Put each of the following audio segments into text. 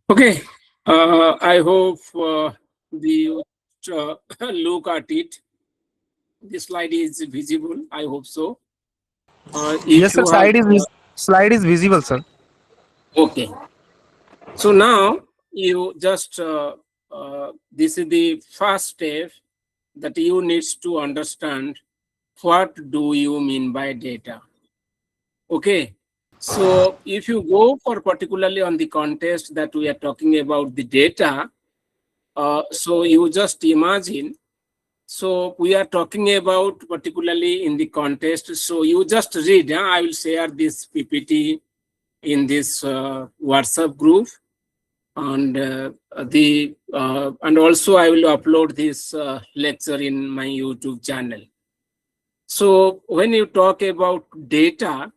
Okay, I hope the look at it. The slide is visible. I hope so. Yes, If sir. you have, Slide is visible, sir. okay. So now you just this is the first step that you needs to understand what do you mean by data. Okay. So if you go for particularly on the context that we are talking about the data, so you just imagine. So we are talking about particularly in the context. So you just read. I will share this PPT in this WhatsApp group, and and also I will upload this lecture in my YouTube channel. So when you talk about data,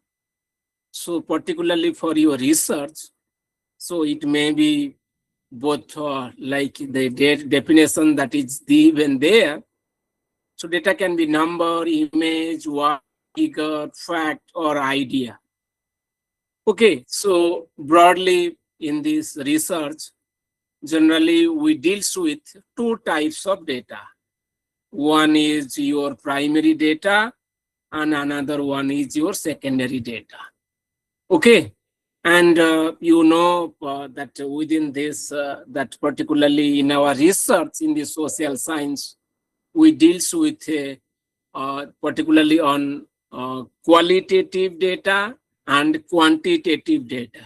so particularly for your research, so it may be both like the definition that is given there. So data can be number, image, word, figure, fact, or idea. Okay, so broadly in this research, generally we deals with two types of data. One is your primary data and another one is your secondary data. Okay, and you know that within this, that particularly in our research in the social science, we deals with particularly on qualitative data and quantitative data.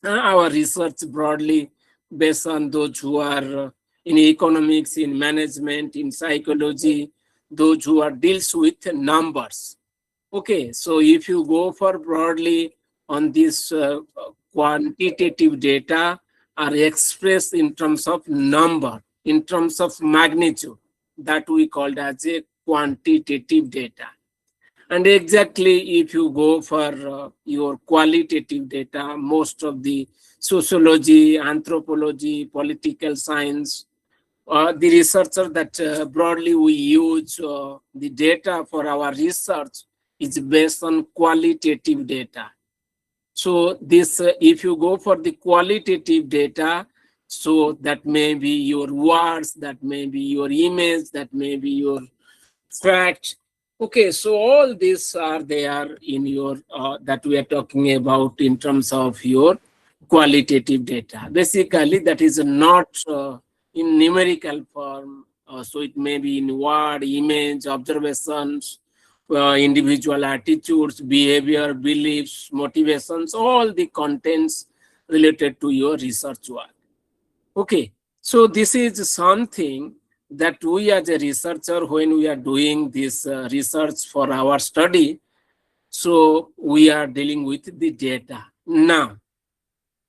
Our research broadly based on those who are in economics, in management, in psychology, those who are deals with numbers. Okay, so if you go for broadly on this quantitative data are expressed in terms of number, in terms of magnitude, that we called as a quantitative data. And exactly if you go for your qualitative data, most of the sociology, anthropology, political science, the researcher that broadly we use the data for our research is based on qualitative data. So this, if you go for the qualitative data, so that may be your words, that may be your image, that may be your fact. Okay, so all these are there in your that we are talking about in terms of your qualitative data. Basically, that is not in numerical form. So it may be in word, image, observations, individual attitudes, behavior, beliefs, motivations, all the contents related to your research work. Okay, so this is something that we as a researcher, when we are doing this research for our study, so we are dealing with the data. Now,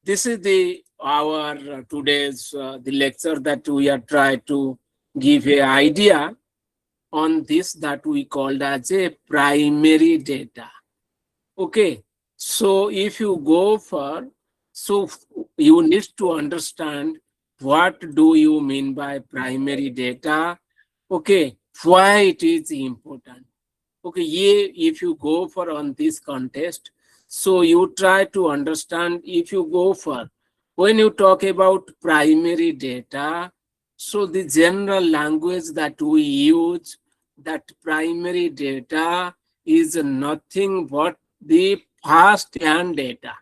this is the our today's the lecture that we are trying to give a idea on this that we called as a primary data. Okay, so if you go for, so you need to understand what do you mean by primary data. Okay, why it is important. Okay, yeah, if you go for on this contest, so you try to understand if you go for, when you talk about primary data, so the general language that we use, that primary data is nothing but the first hand data.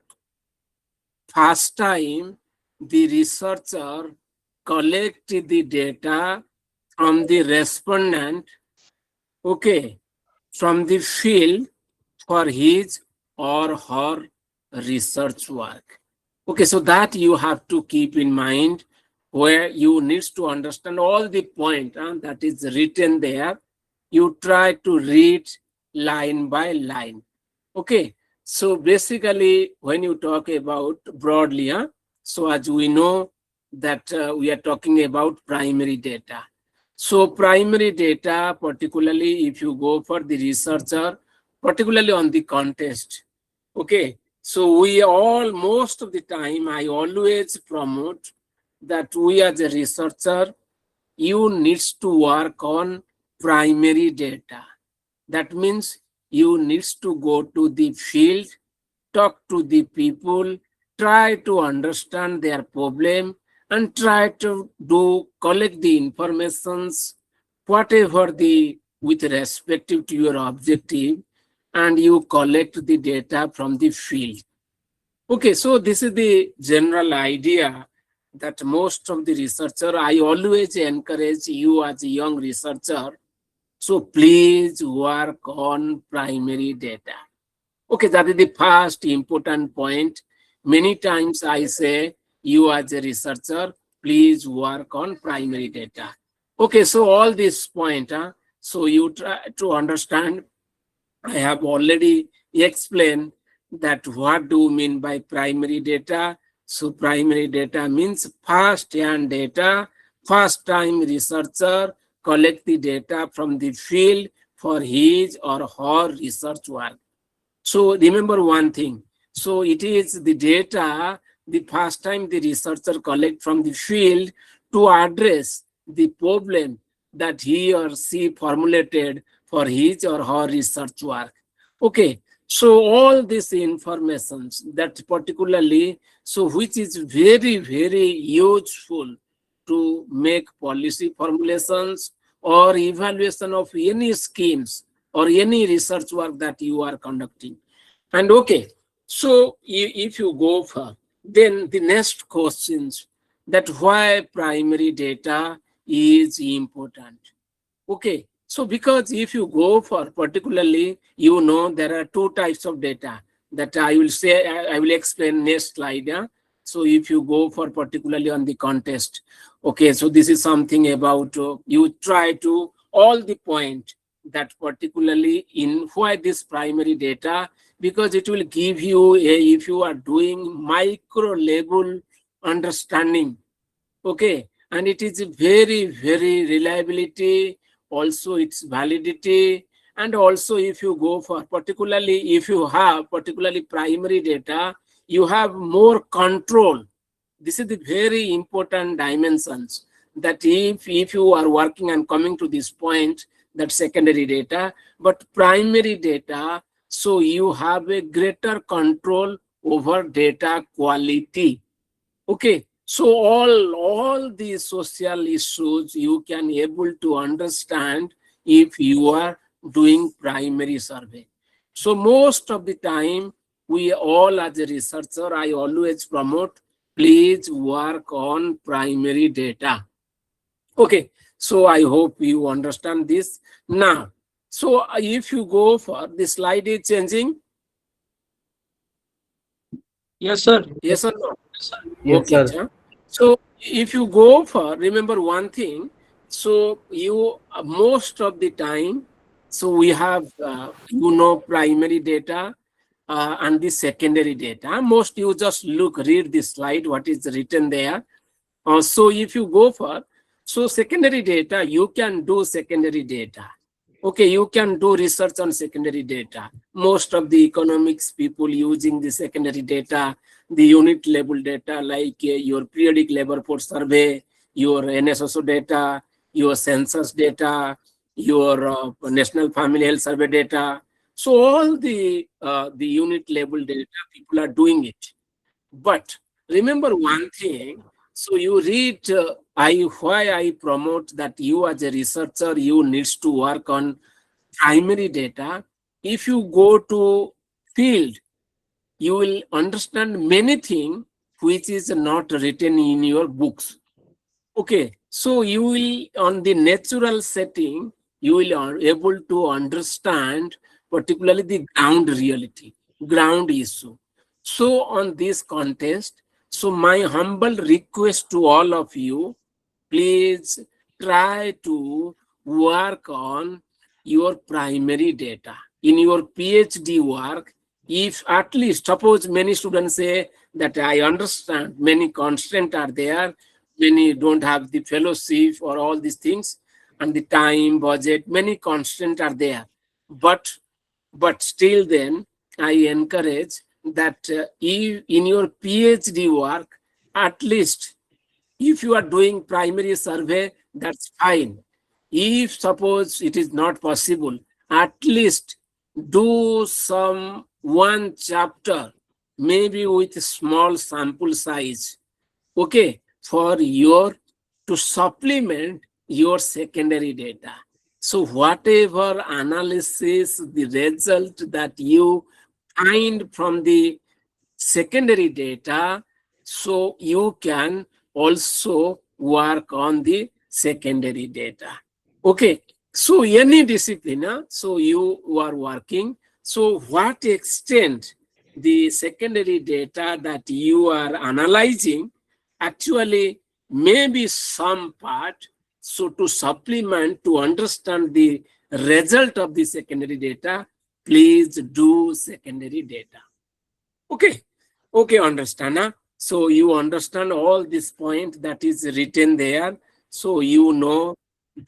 First time the researcher collect the data from the respondent, okay, from the field for his or her research work. Okay, so that you have to keep in mind, where you need to understand all the point that is written there. You try to read line by line. Okay, so basically when you talk about broadly, so as we know that we are talking about primary data. So primary data, particularly if you go for the researcher, particularly on the contest. Okay, so we all, most of the time, I always promote that we as a researcher, you needs to work on primary data. That means you needs to go to the field, talk to the people, try to understand their problem and try to do collect the informations, whatever the with respective to your objective, and you collect the data from the field. Okay, so this is the general idea that most of the researcher, I always encourage you as a young researcher, so please work on primary data. Okay, that is the first important point. Many times I say, you as a researcher, please work on primary data. Okay, so all this point, so you try to understand. I have already explained that what do you mean by primary data. So primary data means first-hand data, first-time researcher collect the data from the field for his or her research work. So remember one thing. So it is the data, the first time the researcher collect from the field to address the problem that he or she formulated for his or her research work. Okay, so all these informations that particularly, so which is very, very useful to make policy formulations or evaluation of any schemes or any research work that you are conducting. And okay, so if you go for, then the next questions that why primary data is important. Okay, so because if you go for particularly, you know, there are two types of data that I will say, I will explain next slide. Yeah? So if you go for particularly on the contest, okay, so this is something about, you try to all the point that particularly in why this primary data, because it will give you, if you are doing micro level understanding, okay, and it is very, very reliability, also its validity, and also if you go for particularly, if you have particularly primary data, you have more control. This is the very important dimensions that if you are working and coming to this point, that secondary data, but primary data, so you have a greater control over data quality. Okay, so all these social issues you can able to understand if you are doing primary survey. So most of the time, we all as a researcher, I always promote, please work on primary data. Okay, so I hope you understand this. Now, so if you go for, the slide is changing. Yes, sir. Yes or no? Yes, Okay. sir. Yeah. So if you go for, remember one thing, so you most of the time, so we have, primary data and the secondary data. Most you just read this slide, what is written there. So if you go for, so secondary data, you can do secondary data. Okay, you can do research on secondary data. Most of the economics people using the secondary data, the unit level data, like your periodic labor force survey, your NSSO data, your census data, your National Family Health Survey data. So all the unit level data, people are doing it. But remember one thing, so you read, why I promote that you as a researcher, you needs to work on primary data. If you go to field, you will understand many things which is not written in your books. Okay, so you will, on the natural setting, you will are able to understand particularly the ground reality, ground issue. So on this contest, so my humble request to all of you, please try to work on your primary data. In your PhD work, if at least, suppose many students say that I understand many constraints are there, many don't have the fellowship or all these things, and the time, budget, many constraints are there. But still then, I encourage that if in your PhD work, at least if you are doing primary survey, that's fine. If suppose it is not possible, at least do some one chapter maybe with small sample size, okay, for your to supplement your secondary data. So whatever analysis, the result that you find from the secondary data, so you can also work on the secondary data. Okay, so any discipline, so you are working, so what extent the secondary data that you are analyzing actually maybe some part, so to supplement to understand the result of the secondary data, please do secondary data. Okay, okay, understand. Huh? So you understand all this point that is written there. So you know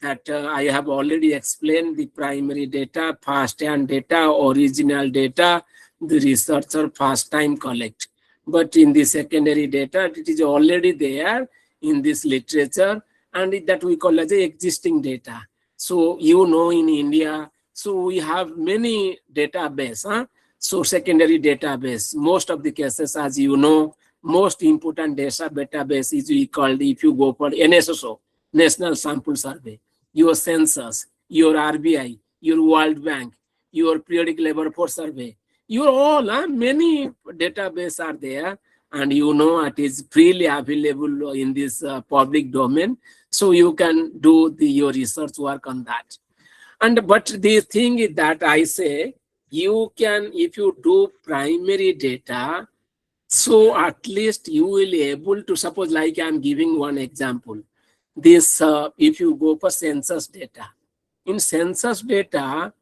that I have already explained the primary data, first-hand data, original data, the researcher first time collect. But in the secondary data, it is already there in this literature, and that we call as a existing data. So you know in India, so we have many database. Huh? So secondary database, most of the cases, as you know, most important database is we called, if you go for NSSO, National Sample Survey, your census, your RBI, your World Bank, your periodic labor force survey, your all, many database are there, and you know it is freely available in this public domain. So you can do your research work on that. And but the thing is that I say, you can, if you do primary data, so at least you will be able to, suppose like I'm giving one example. This, if you go for census data, in census data,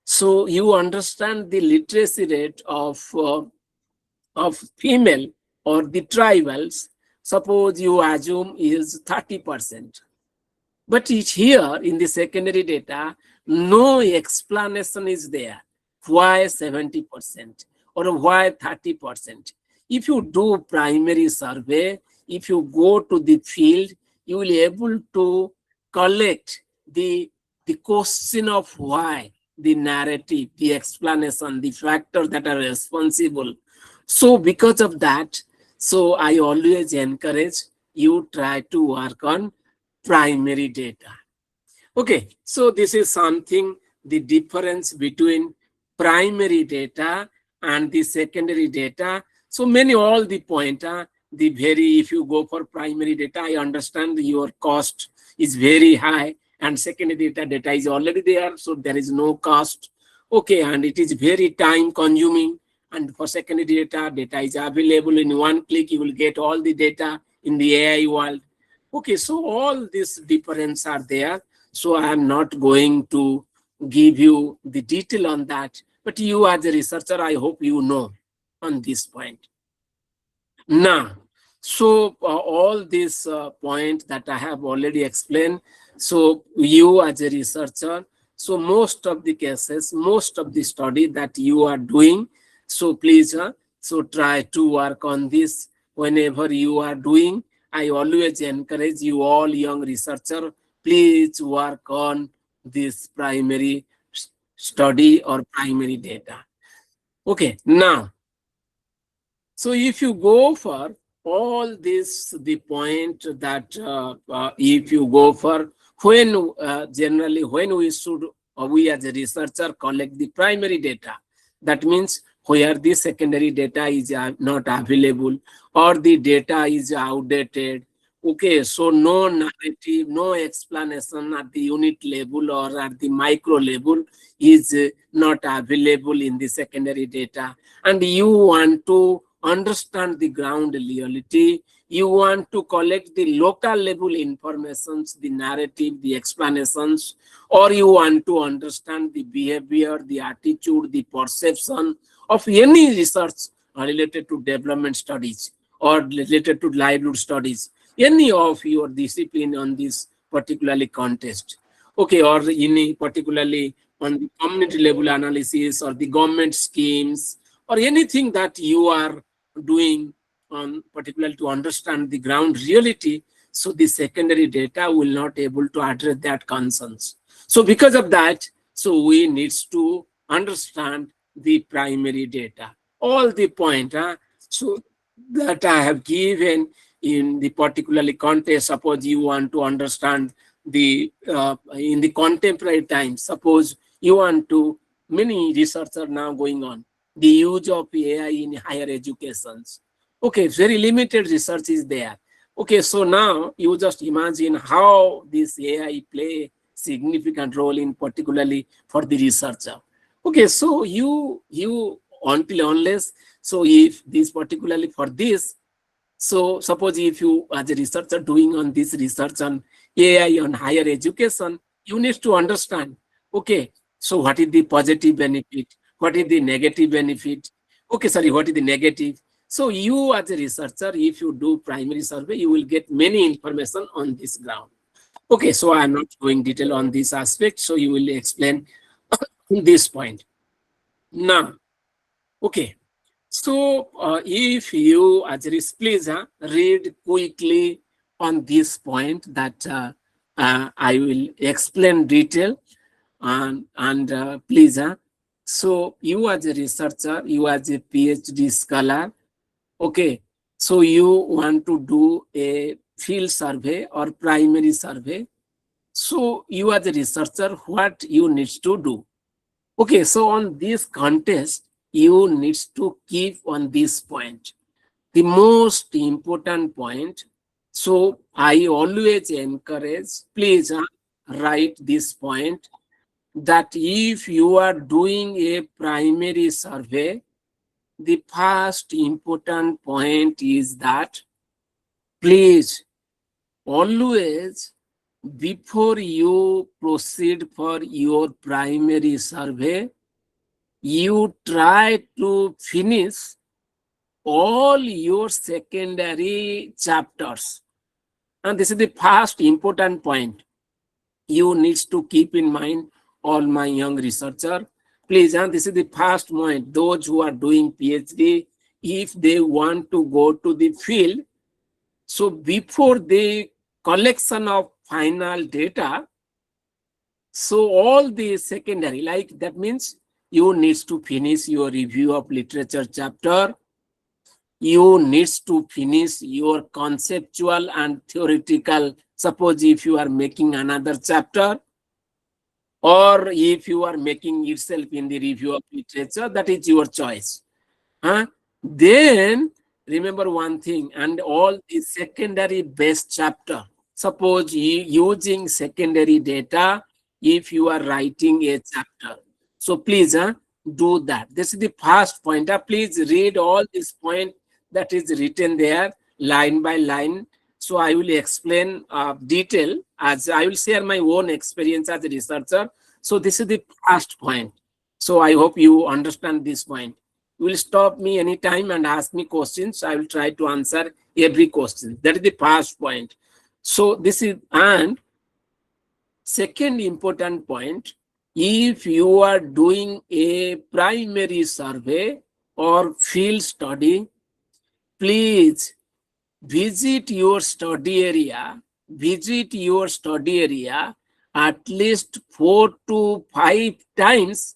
so you understand the literacy rate of female or the tribals, suppose you assume is 30%. But it's here in the secondary data, no explanation is there. Why 70% or why 30%? If you do primary survey, if you go to the field, you will be able to collect the question of why, the narrative, the explanation, the factors that are responsible. So because of that, so I always encourage you try to work on primary data. Okay, so this is something, the difference between primary data and the secondary data. So many, all the point, the very, if you go for primary data, I understand your cost is very high, and secondary data is already there, so there is no cost. Okay, and it is very time consuming, and for secondary data is available in one click, you will get all the data in the AI world. Okay, so all these differences are there. So I am not going to give you the detail on that, but you as a researcher, I hope you know on this point. Now, so all these points that I have already explained, so you as a researcher, so most of the cases, most of the study that you are doing, so please, so try to work on this whenever you are doing. I always encourage you all young researcher, please work on this primary study or primary data. Okay, now, so if you go for all this, the point that if you go for when generally when we should, we as a researcher collect the primary data, that means where the secondary data is not available or the data is outdated. Okay, so no narrative, no explanation at the unit level or at the micro level is not available in the secondary data, and you want to understand the ground reality, you want to collect the local level informations, the narrative, the explanations, or you want to understand the behavior, the attitude, the perception of any research related to development studies or related to livelihood studies, any of your discipline on this particularly contest. Okay, or any particularly on the community level analysis or the government schemes or anything that you are doing on particularly to understand the ground reality, so the secondary data will not able to address that concerns. So because of that, so we needs to understand the primary data. All the point, So that I have given in the particularly context. Suppose you want to understand the in the contemporary times. Suppose you want to, many research are now going on the use of AI in higher educations. Okay, very limited research is there. Okay, so now you just imagine how this AI play significant role in particularly for the researcher. Okay, so you until unless, so if this particularly for this, so suppose if you as a researcher doing on this research on AI on higher education, you need to understand, okay, so what is the positive benefit? What is the negative benefit? Okay, sorry, what is the negative? So you as a researcher, if you do primary survey, you will get many information on this ground. Okay, so I'm not going detail on this aspect, so you will explain this point. Now, okay, so if you, Ajris, please read quickly on this point that I will explain detail and please. So you as a researcher, you as a PhD scholar, okay. So you want to do a field survey or primary survey. So you as a researcher, what you need to do? Okay, so on this contest, you need to keep on this point. The most important point. So I always encourage, please write this point that if you are doing a primary survey, the first important point is that please always before you proceed for your primary survey, you try to finish all your secondary chapters. And this is the first important point you need to keep in mind, all my young researcher. Please, and this is the first point. Those who are doing PhD, if they want to go to the field, so before the collection of final data, so all the secondary, like that means you need to finish your review of literature chapter, you need to finish your conceptual and theoretical, suppose if you are making another chapter, or if you are making yourself in the review of literature, that is your choice. Then remember one thing, and all the secondary based chapter, suppose using secondary data, if you are writing a chapter, so please do that. This is the first point. Please read all this point that is written there line by line. So I will explain detail as I will share my own experience as a researcher. So this is the first point. So I hope you understand this point. You will stop me anytime and ask me questions. I will try to answer every question. That is the first point. So this is, and second important point, if you are doing a primary survey or field study, please visit your study area at least 4 to 5 times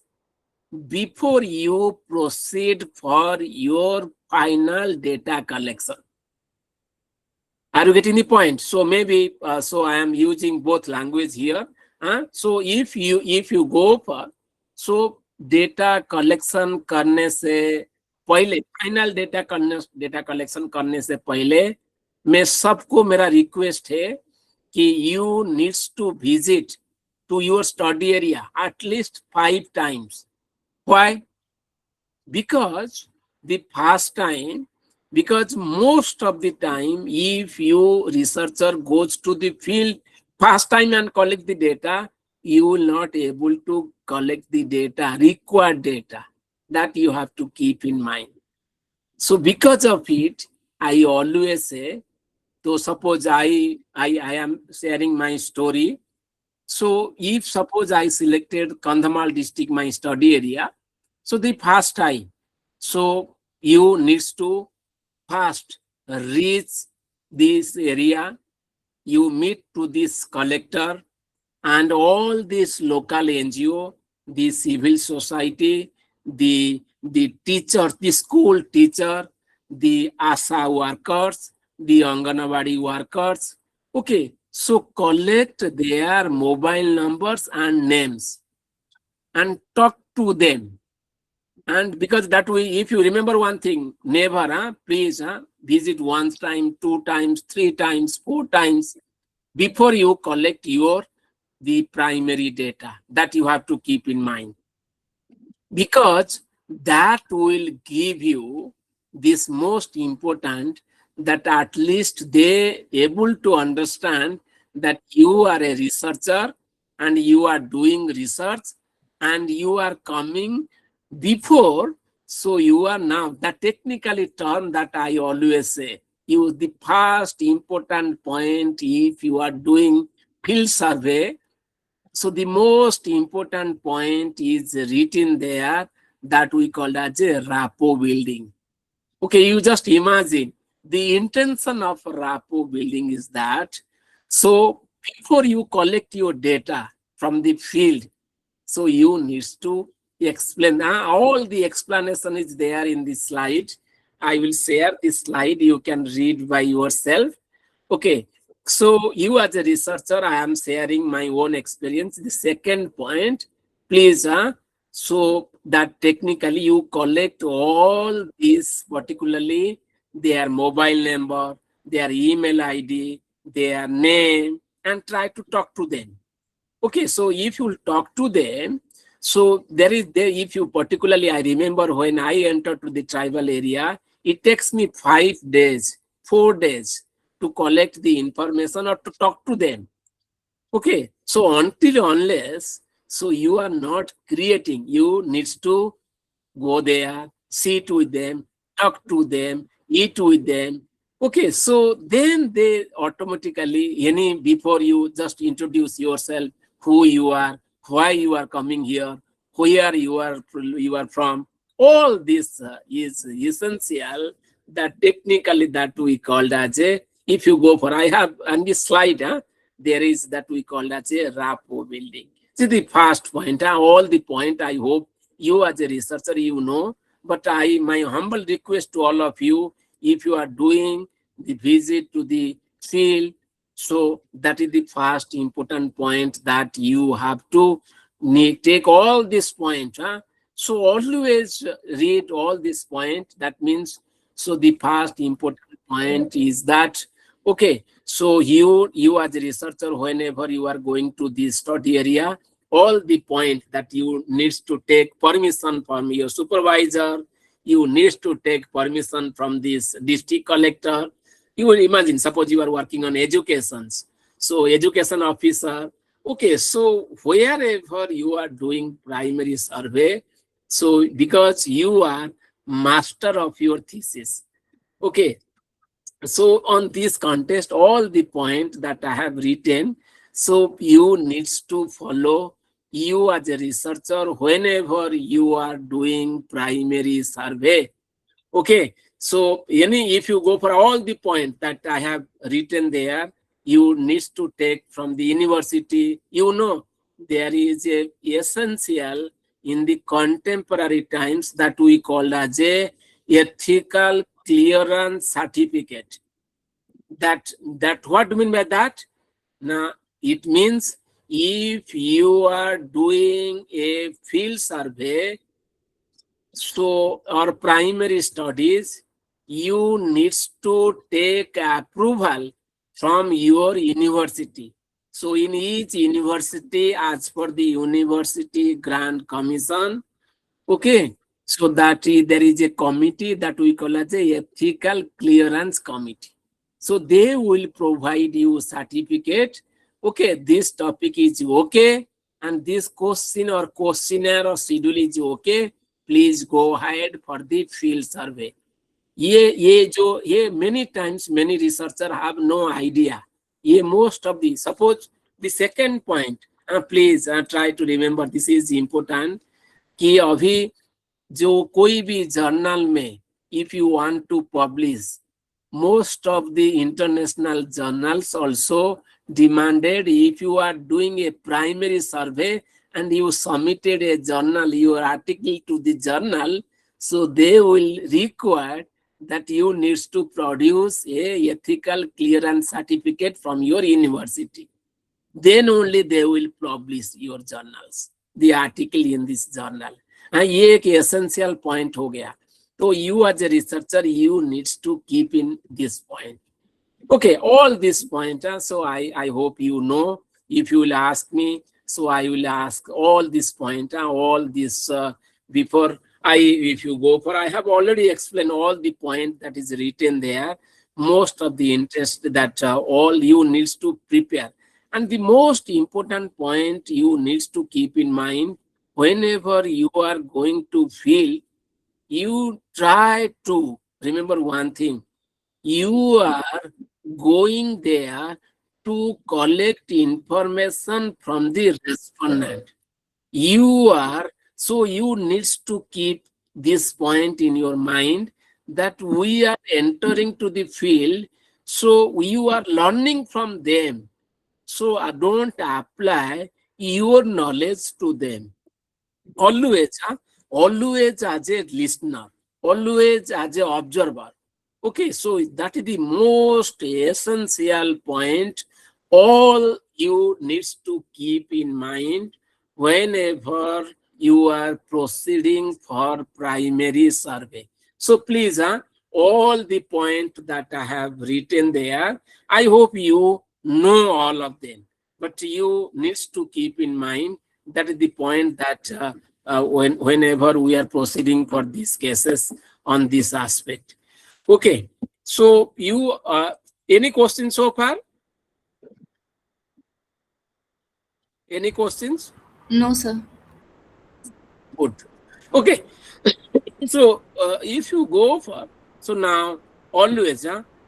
before you proceed for your final data collection. Are you getting the point? So maybe so I am using both language here. So if you go for, so data collection करने से पहले, final data collection करने से पहले मैं सबको मेरा request है कि you needs to visit to your study area at least 5 times. Why? Because the first time, because most of the time, if you researcher goes to the field first time and collect the data, you will not able to collect the data, required data. That you have to keep in mind. So because of it, I always say, so suppose I am sharing my story. So if suppose I selected Kandhamal district, my study area, so the first time, so you needs to first reach this area, you meet to this collector and all this local NGO, the civil society, the teacher, the school teacher, the ASA workers, the Anganwadi workers. Okay, so collect their mobile numbers and names and talk to them. And because that way, if you remember one thing, never, please visit one time, 2 times, 3 times, 4 times before you collect the primary data. That you have to keep in mind, because that will give you this most important, that at least they able to understand that you are a researcher and you are doing research and you are coming before. So you are now, the technically term that I always say, you the first important point if you are doing field survey. So the most important point is written there, that we call as a rapport building. Okay, you just imagine the intention of rapport building is that, so before you collect your data from the field, so you need to explain. All the explanation is there in the slide. I will share this slide. You can read by yourself. Okay, so you as a researcher, I am sharing my own experience. The second point, please, so that technically you collect all these, particularly their mobile number, their email ID, their name, and try to talk to them. Okay, so if you talk to them, so if you particularly, I remember when I entered to the tribal area, it takes me 5 days, 4 days to collect the information or to talk to them. Okay, so unless, so you are not creating, you need to go there, sit with them, talk to them, eat with them. Okay, so then they automatically, before you just introduce yourself, who you are, why you are coming here, where you are from. All this is essential, that technically that we called as a, if you go for, I have on this slide, there is that we call as a rapport building. See the first point, all the point I hope you as a researcher, you know, but my humble request to all of you, if you are doing the visit to the field, so that is the first important point, that you have to take all this point. So always read all this point. That means, so the first important point is that, okay, so you as a researcher, whenever you are going to the study area, all the point that you need to take permission from your supervisor, you need to take permission from this district collector. You will imagine, suppose you are working on educations, so education officer. Okay, so wherever you are doing primary survey, so because you are master of your thesis. Okay, so on this contest, all the point that I have written, so you need to follow, you as a researcher, whenever you are doing primary survey. Okay, so if you go for all the point that I have written there, you need to take from the university. There is a essential in the contemporary times that we call as a ethical clearance certificate. That what do you mean by that? Now it means, if you are doing a field survey, so our primary studies, you need to take approval from your university. So in each university, as per the University Grant Commission, okay, so that there is a committee that we call as a ethical clearance committee. So they will provide you certificate. Okay, this topic is okay, and this question or questionnaire or schedule is okay. Please go ahead for the field survey. Many times many researchers have no idea. Most of the, suppose the second point, please try to remember, this is important, कि अभी जो कोई भी journal में, if you want to publish, most of the international journals also demanded, if you are doing a primary survey and you submitted a journal, your article to the journal, so they will require that you needs to produce a ethical clearance certificate from your university. Then only they will publish your journals, the article in this journal. हाँ, ये एक essential point हो गया. So you as a researcher, you needs to keep in this point. Okay, all this point. So I hope you know. If you will ask me, so I will ask all this point, all this before if you go for, I have already explained all the point that is written there. Most of the interest that all you needs to prepare. And the most important point you needs to keep in mind, whenever you are going to field, you try to remember one thing. You are going there to collect information from the respondent. You needs to keep this point in your mind, that we are entering to the field, so you are learning from them. So don't apply your knowledge to them. Always as a listener, always as an observer. Okay, so that is the most essential point all you needs to keep in mind whenever you are proceeding for primary survey. So please, all the point that I have written there, I hope you know all of them, but you needs to keep in mind that is the point that whenever we are proceeding for these cases on this aspect. Okay, so you any questions so far? Any questions? No, sir. Good. Okay. So if you go for, so now always,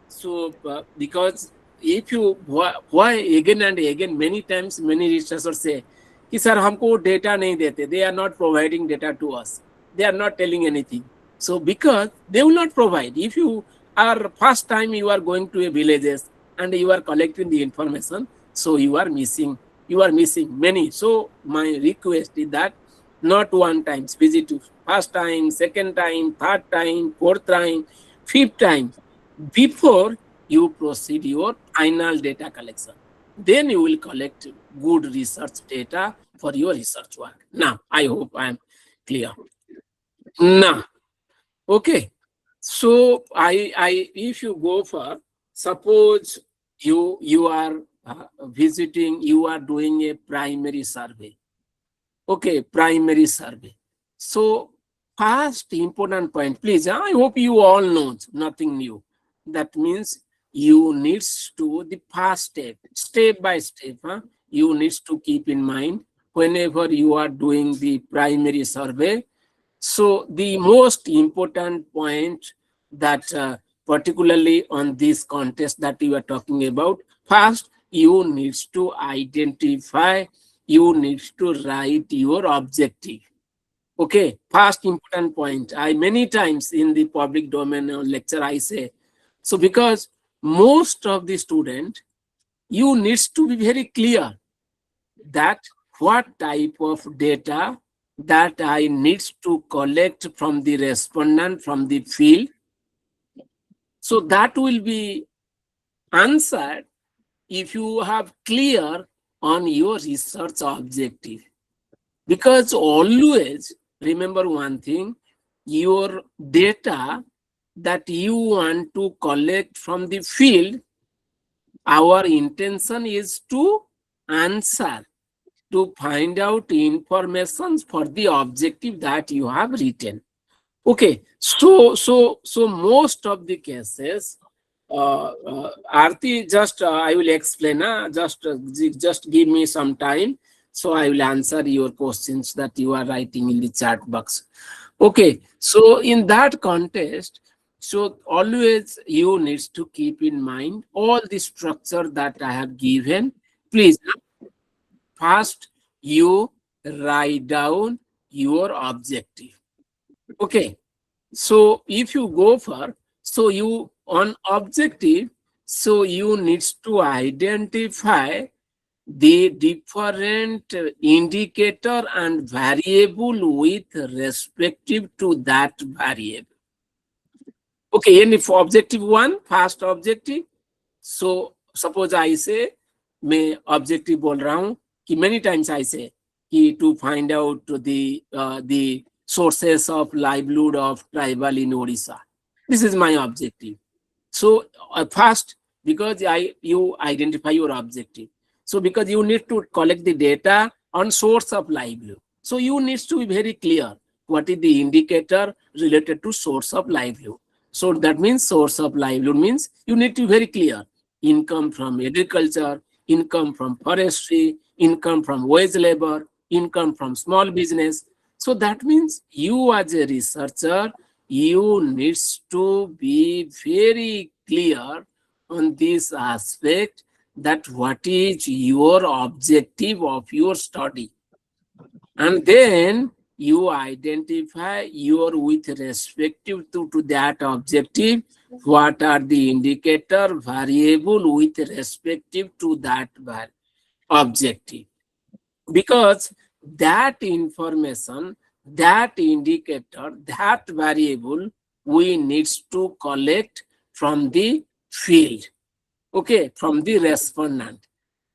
so because if you why again and again many times many researchers say कि sir हमको data नहीं देते, they are not providing data to us, they are not telling anything. So because they will not provide, if you are first time you are going to a villages and you are collecting the information, so you are missing many. So my request is that not one time visit to first time, second time, third time, fourth time, fifth time, before you proceed your final data collection. Then you will collect good research data for your research work. Now, I hope I am clear. Now, okay. So if you go for, suppose you are visiting, you are doing a primary survey. Okay, primary survey. So first important point, please, I hope you all know, nothing new. That means you needs to, the first step by step, you needs to keep in mind whenever you are doing the primary survey. So the most important point that particularly on this contest that you are talking about, first you needs to identify, you need to write your objective. Okay, first important point. I many times in the public domain or lecture I say, so because most of the student, you needs to be very clear that what type of data that I needs to collect from the respondent, from the field. So that will be answered if you have clear on your research objective. Because always remember one thing, your data that you want to collect from the field, our intention is to answer, to find out information for the objective that you have written. Okay, so most of the cases, Aarti, just I will explain. Just give me some time, so I will answer your questions that you are writing in the chat box. Okay, so in that context, so always you needs to keep in mind all the structure that I have given. Please, first you write down your objective. Okay, so if you go for, so you on objective, so you needs to identify the different indicator and variable with respective to that variable. Okay, and if objective one, first objective, so suppose I say, मैं objective बोल रहा हूँ कि many times I say कि to find out the sources of livelihood of tribal in Odisha. This is my objective. So first, because you identify your objective. So because you need to collect the data on source of livelihood. So you need to be very clear what is the indicator related to source of livelihood. So that means source of livelihood means you need to be very clear. Income from agriculture, income from forestry, income from wage labor, income from small business. So that means you as a researcher, you needs to be very clear on this aspect that what is your objective of your study. And then you identify your with respective to that objective, what are the indicator variable with respective to that objective. Because that information, that indicator, that variable, we needs to collect from the field, okay, from the respondent.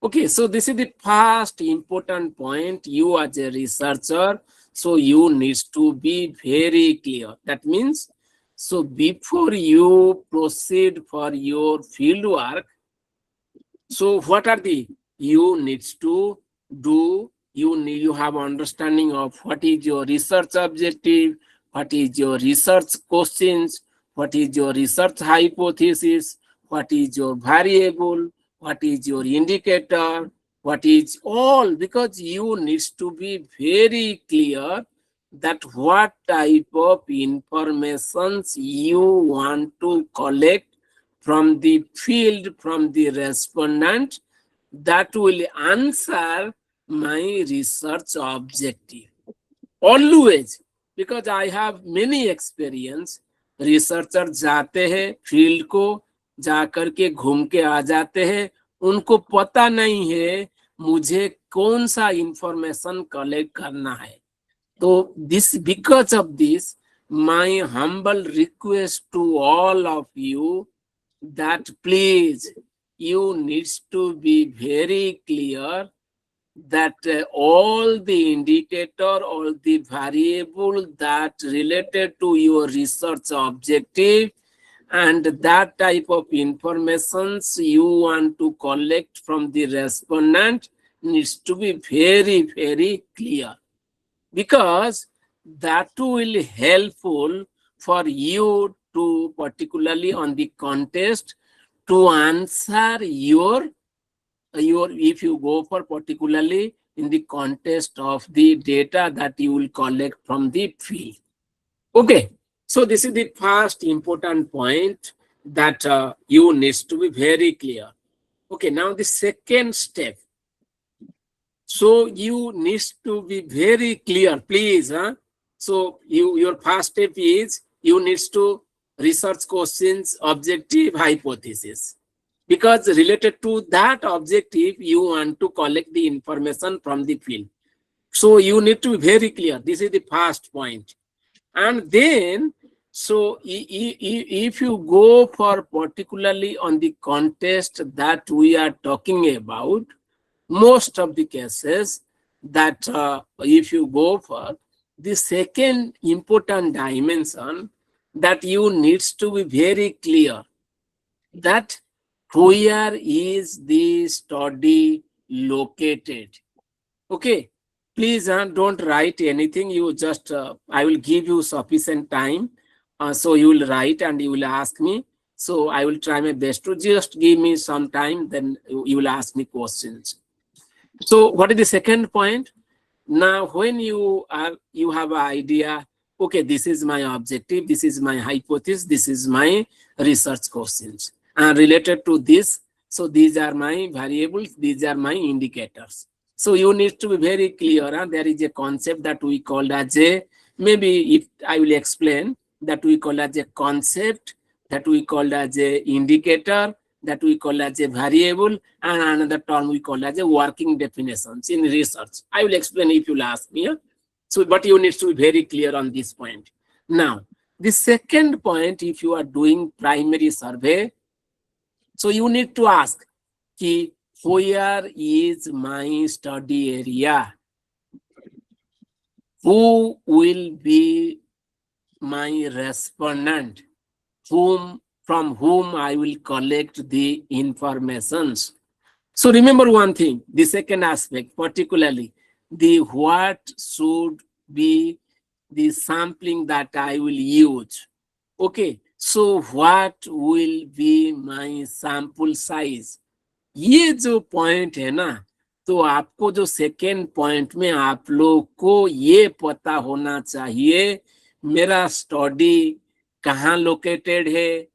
Okay, so this is the first important point. You as a researcher, so you needs to be very clear. That means, so before you proceed for your field work, so what are the you needs to do? You have understanding of what is your research objective, what is your research questions, what is your research hypothesis, what is your variable, what is your indicator, what is all, because you needs to be very clear that what type of informations you want to collect from the field, from the respondent, that will answer my research objective. Always, because I have many experience, researcher जाते हैं field को, जाकर के घूम के आ जाते हैं, उनको पता नहीं है मुझे कौन सा इंफॉर्मेशन कलेक्ट करना है. So this, because of this, my humble request to all of you that please you needs to be very clear that all the indicator, all the variable that related to your research objective and that type of informations you want to collect from the respondent needs to be very, very clear. Because that will helpful for you to, particularly on the contest, to answer your if you go for particularly in the contest of the data that you will collect from the field. Okay, so this is the first important point that you needs to be very clear. Okay, now the second step. So you need to be very clear, please. So your first step is you need to research questions, objective, hypothesis. Because related to that objective, you want to collect the information from the field. So you need to be very clear. This is the first point. And then, so if you go for particularly on the contest that we are talking about, most of the cases that if you go for the second important dimension, that you needs to be very clear that where is the study located. Okay, please don't write anything. You just I will give you sufficient time, so you will write and you will ask me. So I will try my best to just give me some time, then you will ask me questions. So what is the second point? Now, when you have an idea, okay, this is my objective, this is my hypothesis, this is my research questions. And related to this, so these are my variables, these are my indicators. So you need to be very clear. There is a concept that we call as a, maybe if I will explain, that we call as a concept, that we call as a indicator, that we call as a variable, and another term we call as a working definitions in research. I will explain if you'll ask me. So, but you need to be very clear on this point. Now, The second point, if you are doing primary survey, so you need to ask, ki, where is my study area? Who will be my respondent? From whom I will collect the informations? So remember one thing, the second aspect, particularly the what should be the sampling that I will use. Okay, so what will be my sample size? ये जो point है ना, तो आपको जो second point में आप लोग को ये पता होना चाहिए मेरा स्टडी कहाँ लोकेटेड है,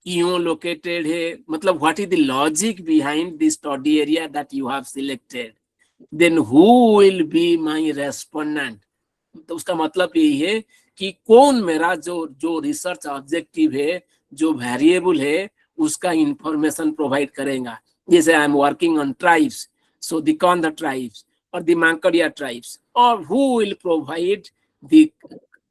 क्यों लोकेटेड है, मतलब what is the logic behind the study area that you have selected, then who will be my respondent. तो उसका मतलब यही है कि कौन मेरा जो रिसर्च ऑब्जेक्टिव है, जो वेरिएबल है, उसका इंफॉर्मेशन प्रोवाइड करेगा। जैसे I am working on tribes, so the Kondha tribes or the Mankaria tribes, or who will provide the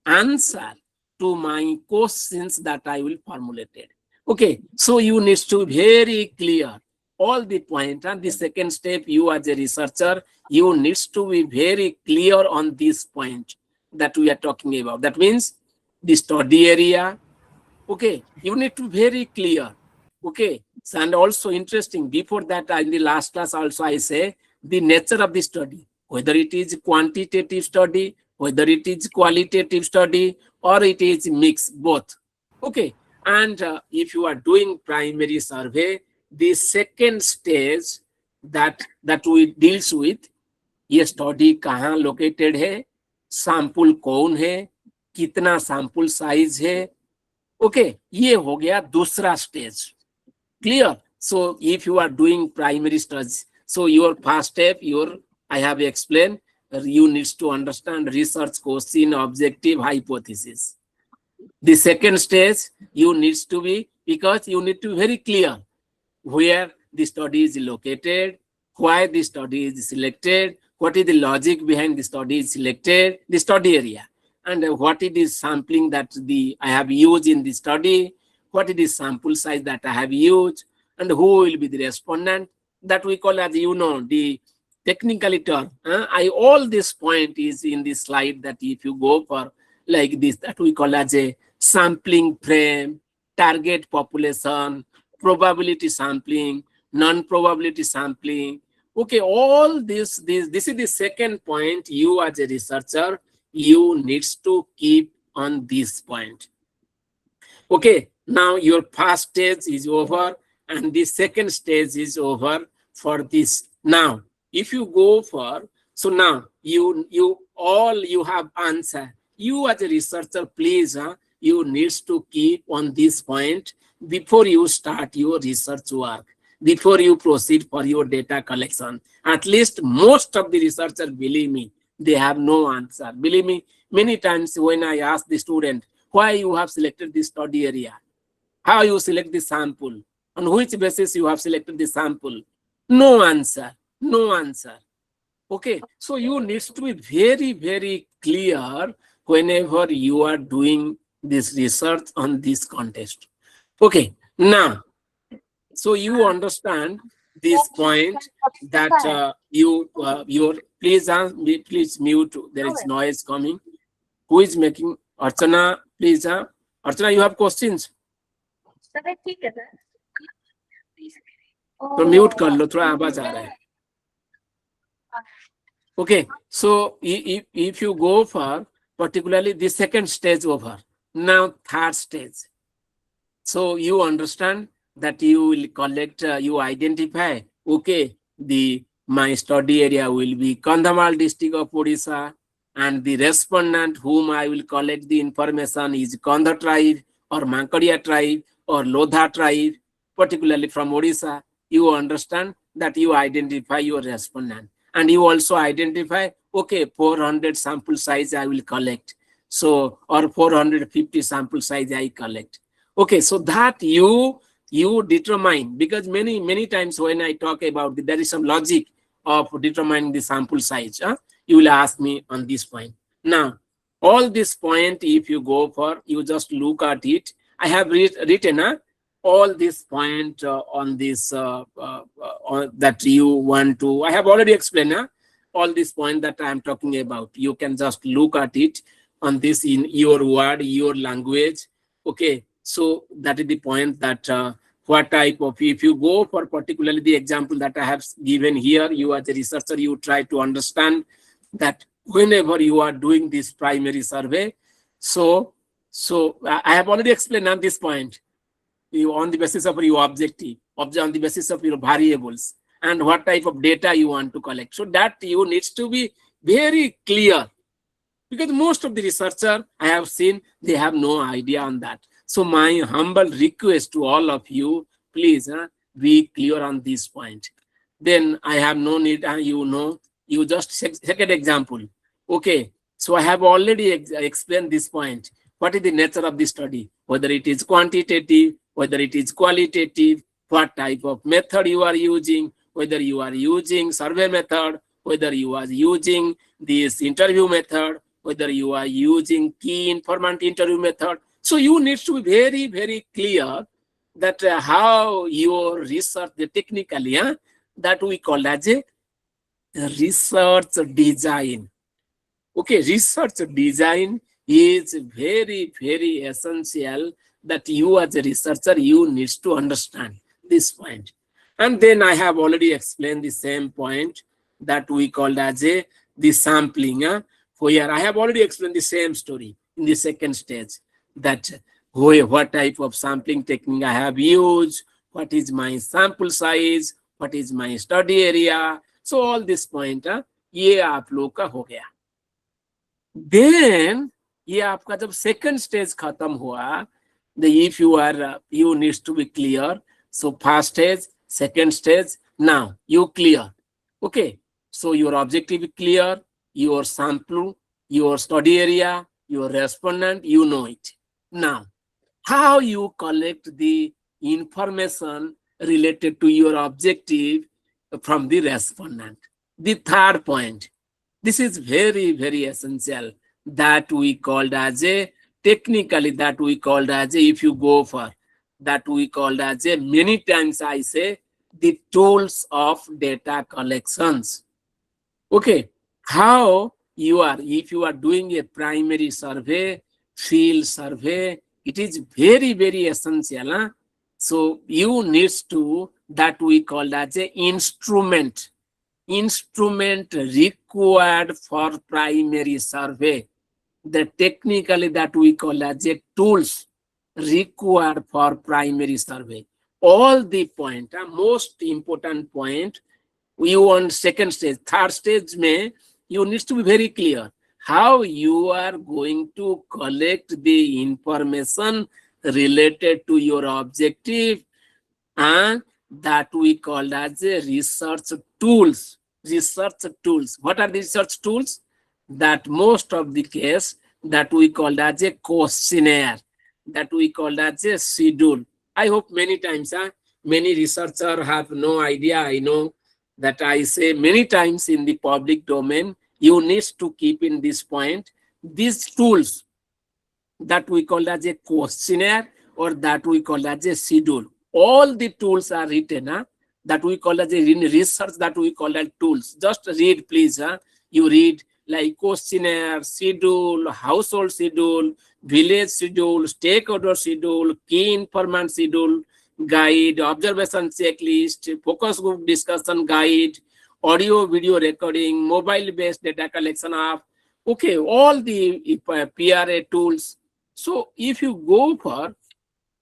answer to my questions that I will formulated. Okay, so you need to be very clear all the point. And the second step, you as a researcher, you need to be very clear on this point that we are talking about. That means the study area. Okay, you need to be very clear. Okay, so, and also interesting, before that in the last class also I say the nature of the study, whether it is quantitative study, whether it is qualitative study, or it is mixed both. Okay, and if you are doing primary survey, the second stage that we deals with, ये study कहाँ located है, sample कौन है, कितना sample size है, okay, ये हो गया दूसरा stage. Clear? So if you are doing primary studies, so your first step, I have explained, you need to understand research question, objective, hypothesis. The second stage, you need to be, because you need to be very clear where the study is located, why the study is selected, what is the logic behind the study is selected, the study area, and what is the sampling that I have used in the study, what is the sample size that I have used, and who will be the respondent, that we call as, the technical term. All this point is in the slide, that if you go for like this, that we call as a sampling frame, target population, probability sampling, non-probability sampling. Okay, all this is the second point. You as a researcher, you need to keep on this point. Okay, now your first stage is over and the second stage is over for this. Now, if you go for, so now you have answer. You as a researcher, please, you need to keep on this point before you start your research work, before you proceed for your data collection. At least most of the researchers, believe me, they have no answer. Believe me, many times when I ask the student, why you have selected this study area, how you select the sample, on which basis you have selected the sample, no answer, no answer. Okay, so you need to be very, very clear whenever you are doing this research on this contest. Okay, now, so you understand this point that please mute, there is noise coming. Who is making? Archana, please. Archana, you have questions? तो mute कर लो, थोड़ा आवाज आ रहा है. Okay, so if you go for particularly the second stage over, now third stage. So you understand that you will collect, you identify, okay, my study area will be Kandhamal district of Odisha, and the respondent whom I will collect the information is Kondha tribe or Mankaria tribe or Lodha tribe, particularly from Odisha. You understand that you identify your respondent, and you also identify, okay, 400 sample size I will collect, so, or 450 sample size I collect. Okay, so that you determine, because many times when I talk about there is some logic of determining the sample size. You will ask me on this point. Now, All this point, if you go for, you just look at it. I have written all this point on this that you want to. I have already explained all this point that I am talking about. You can just look at it on this in your word, your language. Okay, so that is the point that what type of, if you go for particularly the example that I have given here, you as a researcher, you try to understand that whenever you are doing this primary survey, so I have already explained on this point. You on the basis of your objective, on the basis of your variables, and what type of data you want to collect. So that you needs to be very clear, because most of the researcher I have seen, they have no idea on that. So my humble request to all of you, please be clear on this point. Then I have no need, you just second example. Okay, so I have already explained this point. What is the nature of the study? Whether it is quantitative, whether it is qualitative, what type of method you are using, whether you are using survey method, whether you are using this interview method, whether you are using key informant interview method. So you need to be very, very clear that how your research, technically, that we call as a research design. Okay, research design is very, very essential that you as a researcher, you need to understand this point. And then I have already explained the same point that we called as the sampling. Where I have already explained the same story in the second stage, that what type of sampling technique I have used, what is my sample size, what is my study area. So all this point, ये आप लोग का हो गया. Then ये आपका जब second stage खत्म हुआ, if you are, you needs to be clear. So first stage, second stage, now you clear. Okay, so your objective is clear, your sample, your study area, your respondent, you know it. Now, how you collect the information related to your objective from the respondent. The third point, this is very, very essential, that we called as a, technically that we called as a, if you go for, that we called as a, many times I say, the tools of data collections. Okay, how you are, if you are doing a primary survey, field survey, it is very, very essential. So you need to, that we call as a instrument required for primary survey. The technically that we call as a tools required for primary survey. All the point, most important point, you want second stage, third stage may, you need to be very clear how you are going to collect the information related to your objective, and that we call as a research tools. Research tools. What are the research tools? That most of the case that we call as a questionnaire, that we call as a schedule. I hope many times many researchers have no idea. I know that I say many times in the public domain, you need to keep in this point, these tools that we call as a questionnaire or that we call as a schedule. All the tools are written, that we call as a research, that we call as tools. Just read, please. You read like questionnaire, schedule, household schedule, village schedule, stakeholder schedule, key informant schedule, guide, observation checklist, focus group discussion guide, audio video recording, mobile based data collection app. Okay, all the PRA tools. So if you go for,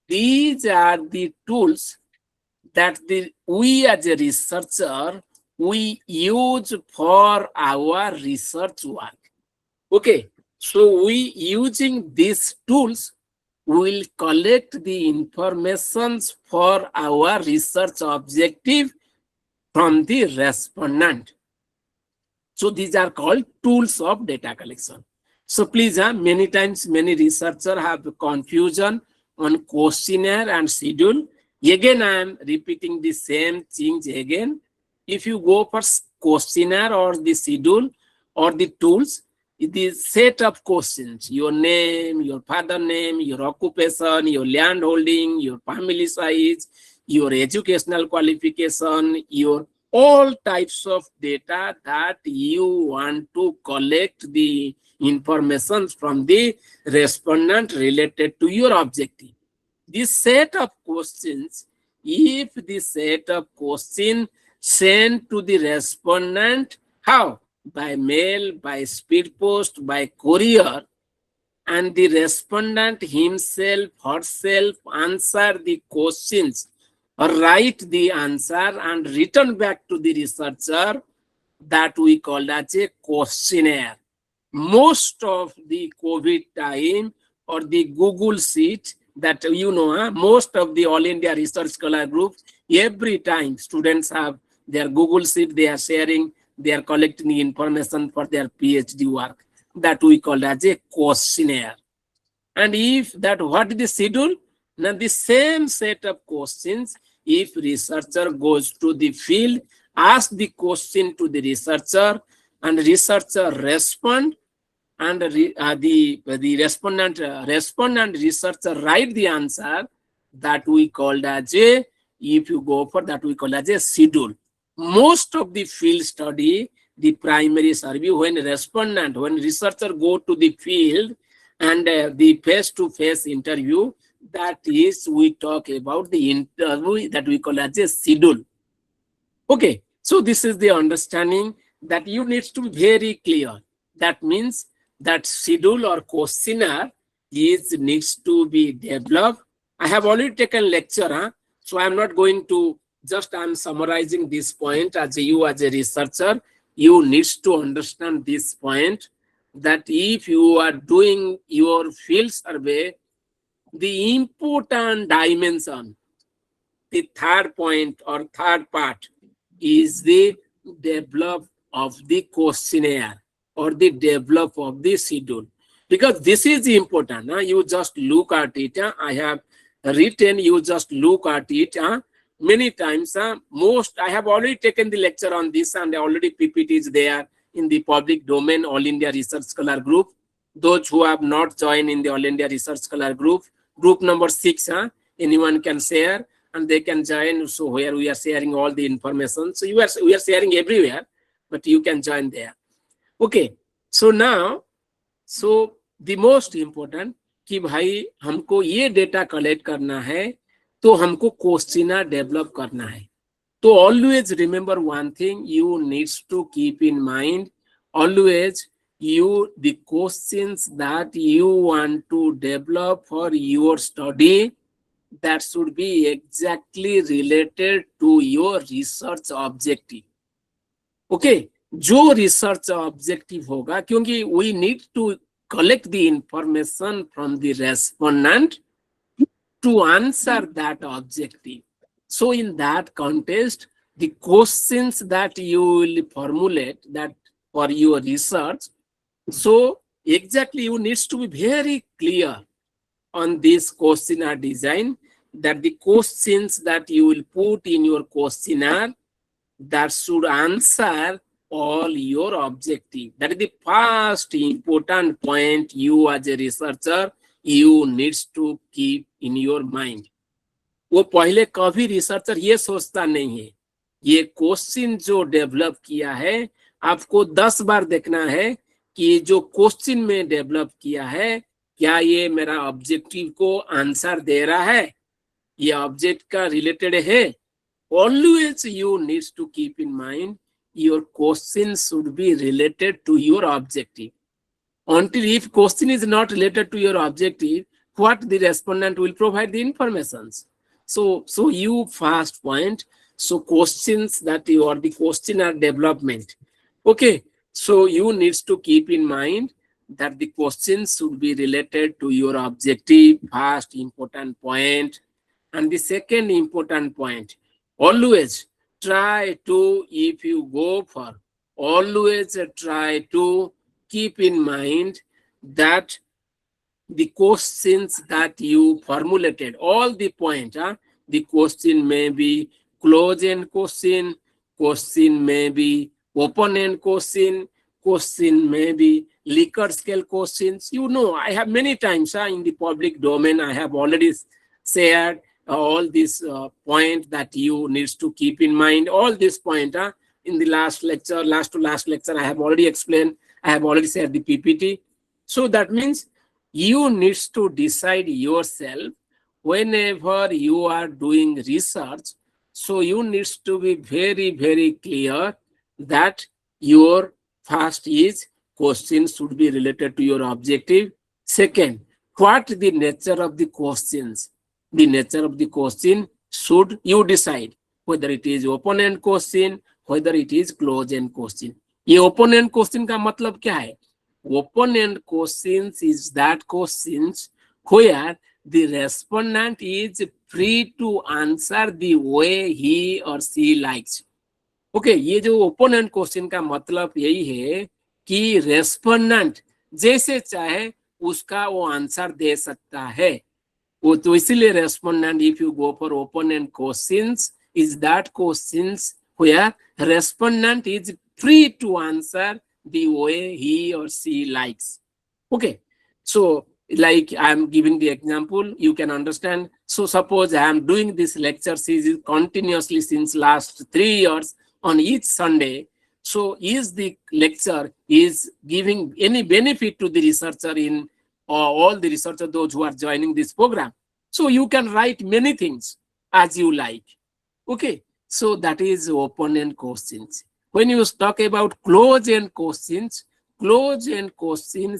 these are the tools that we as a researcher, we use for our research work. Okay, so we using these tools will collect the information for our research objective from the respondent. So these are called tools of data collection. So please, many times many researchers have confusion on questionnaire and schedule. Again, I am repeating the same things again. If you go for questionnaire or the schedule or the tools, the set of questions, your name, your father name, your occupation, your land holding, your family size, your educational qualification, your all types of data that you want to collect the information from the respondent related to your objective. This set of questions, if the set of questions sent to the respondent, how? By mail, by speed post, by courier, and the respondent himself, herself answer the questions or write the answer and return back to the researcher, that we call as a questionnaire. Most of the COVID time or the Google Sheet that most of the All India Research Scholar Group, every time students have their Google Sheet, they are sharing, they are collecting the information for their PhD work, that we call as a questionnaire. And if that, what is the schedule? Now the same set of questions, if researcher goes to the field, ask the question to the researcher, and researcher respond, and the respondent researcher write the answer, that we call as a, if you go for that, we call as a schedule. Most of the field study, the primary survey, when researcher go to the field and the face-to-face interview, that is, we talk about the interview that we call as a schedule. Okay, so this is the understanding that you need to be very clear. That means that schedule or questionnaire needs to be developed. I have already taken lecture, so I'm not going to, just I'm summarizing this point. As a researcher, you need to understand this point, that if you are doing your field survey, the important dimension, the third point or third part, is the develop of the questionnaire or the develop of the schedule, because this is important. You just look at it. I have written, you just look at it. Many times, most, I have already taken the lecture on this, and already PPT is there in the public domain, All India Research Scholar Group. Those who have not joined in the All India Research Scholar Group, group number 6, anyone can share and they can join. So where we are sharing all the information. So we are sharing everywhere, but you can join there. Okay, so now, so the most important कि भाई हमको ये data collect करना है, तो हमको questionnaire develop करना है. तो always remember one thing, you needs to keep in mind, always the questions that you want to develop for your study, that should be exactly related to your research objective. Okay, जो research objective होगा, क्योंकि we need to collect the information from the respondent to answer that objective. So in that context, the questions that you will formulate that for your research, so exactly you need to be very clear on this questionnaire design, that the questions that you will put in your questionnaire, that should answer all your objective. That is the first important point you as a researcher, you needs to keep in your mind. वो पहले कभी researcher ये सोचता नहीं है, ये question जो develop किया है, आपको 10 बार देखना है कि जो क्वेश्चन में डेवलप किया है, क्या ये मेरा ऑब्जेक्टिव को आंसर दे रहा है, ये ऑब्जेक्ट का रिलेटेड है. Always you needs to keep in mind, your question should be related to your objective. Until if question is not related to your objective, what the respondent will provide the informations. So you first point, so questions that you are the questionnaire development. Okay, so you needs to keep in mind that the questions should be related to your objective, first important point. And the second important point, always try to, if you go for, always try to keep in mind that the questions that you formulated, all the point, the question may be close-end question may be open-end question may be Likert scale questions. You know, I have many times in the public domain, I have already shared all these point that you needs to keep in mind. All this point in the last lecture, last to last lecture, I have already explained. I have already shared the PPT. So that means you needs to decide yourself whenever you are doing research. So you needs to be very, very clear that your first is questions should be related to your objective. Second, what the nature of the questions? The nature of the question should you decide whether it is open-end question, whether it is close-end question. ये open-end question का मतलब क्या है? Open-end questions is that questions where the respondent is free to answer the way he or she likes. Okay ये जो opponent question का मतलब यही है कि रेस्पोंडेंट जैसे चाहे उसका वो आंसर दे सकता है. वो तो इसीलिए respondent if you go for opponent questions is that questions where respondent is free to answer the way he or she likes. Okay, so like I am giving the example, you can understand. So suppose I am doing this lecture series continuously since last 3 years on each Sunday. So is the lecture is giving any benefit to the researcher in all the researchers, those who are joining this program? So you can write many things as you like. Okay, so that is open-end questions. When you talk about close-end questions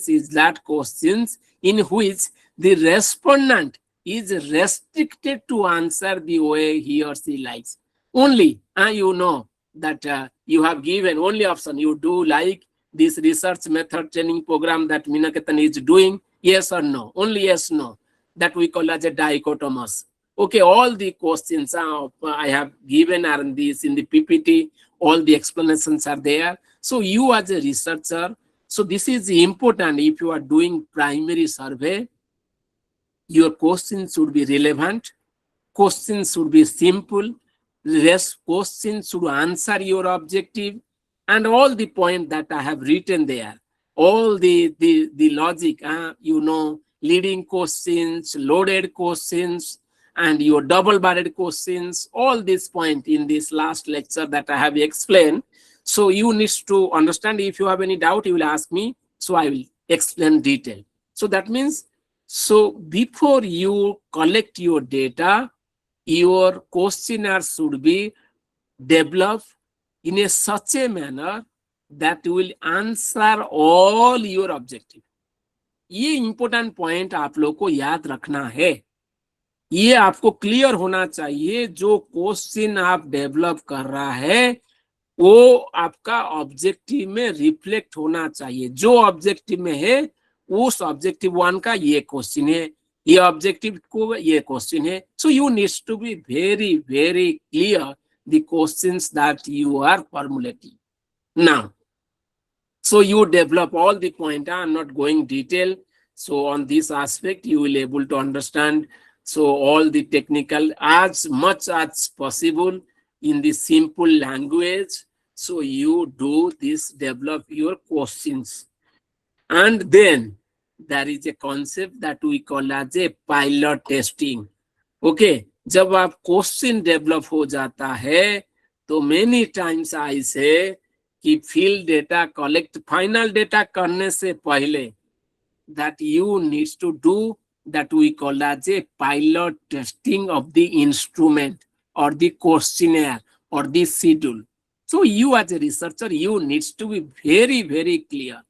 is that questions in which the respondent is restricted to answer the way he or she likes. Only, you know that you have given only option. You do like this research method training program that Minaketan is doing, yes or no? Only yes, no. That we call as a dichotomous. Okay, all the questions I have given are in this in the PPT. All the explanations are there. So you as a researcher, so this is important. If you are doing primary survey, your questions should be relevant, questions should be simple, questions should answer your objective, and all the point that I have written there, all the logic, you know, leading questions, loaded questions, and your double-barred questions, all this point in this last lecture that I have explained. So you need to understand. If you have any doubt, you will ask me. So I will explain detail. So that means, so before you collect your data, your questionnaire should be developed in a such a manner that will answer all your objective. ये important point आप लोग को याद रखना है. ये आपको clear होना चाहिए. जो क्वेश्चन आप डेवलप कर रहा है वो आपका ऑब्जेक्टिव में रिफ्लेक्ट होना चाहिए. जो ऑब्जेक्टिव में है उस ऑब्जेक्टिव 1 का ये क्वेश्चन है, ये ऑब्जेक्टिव को ये क्वेश्चन है. So you needs to be very very clear the questions that you are formulating now. So you develop all the point. I'm not going detail. So on this aspect, you will able to understand. So all the technical as much as possible in the simple language. So you do this, develop your questions. And then there is a concept that we call as a pilot testing. Okay. जब आप question develop हो जाता है तो many times I say कि field data collect final data करने से पहले that you need to do that we call as a pilot testing of the instrument or the questionnaire or the schedule. So you as a researcher, you need to be very, very clear.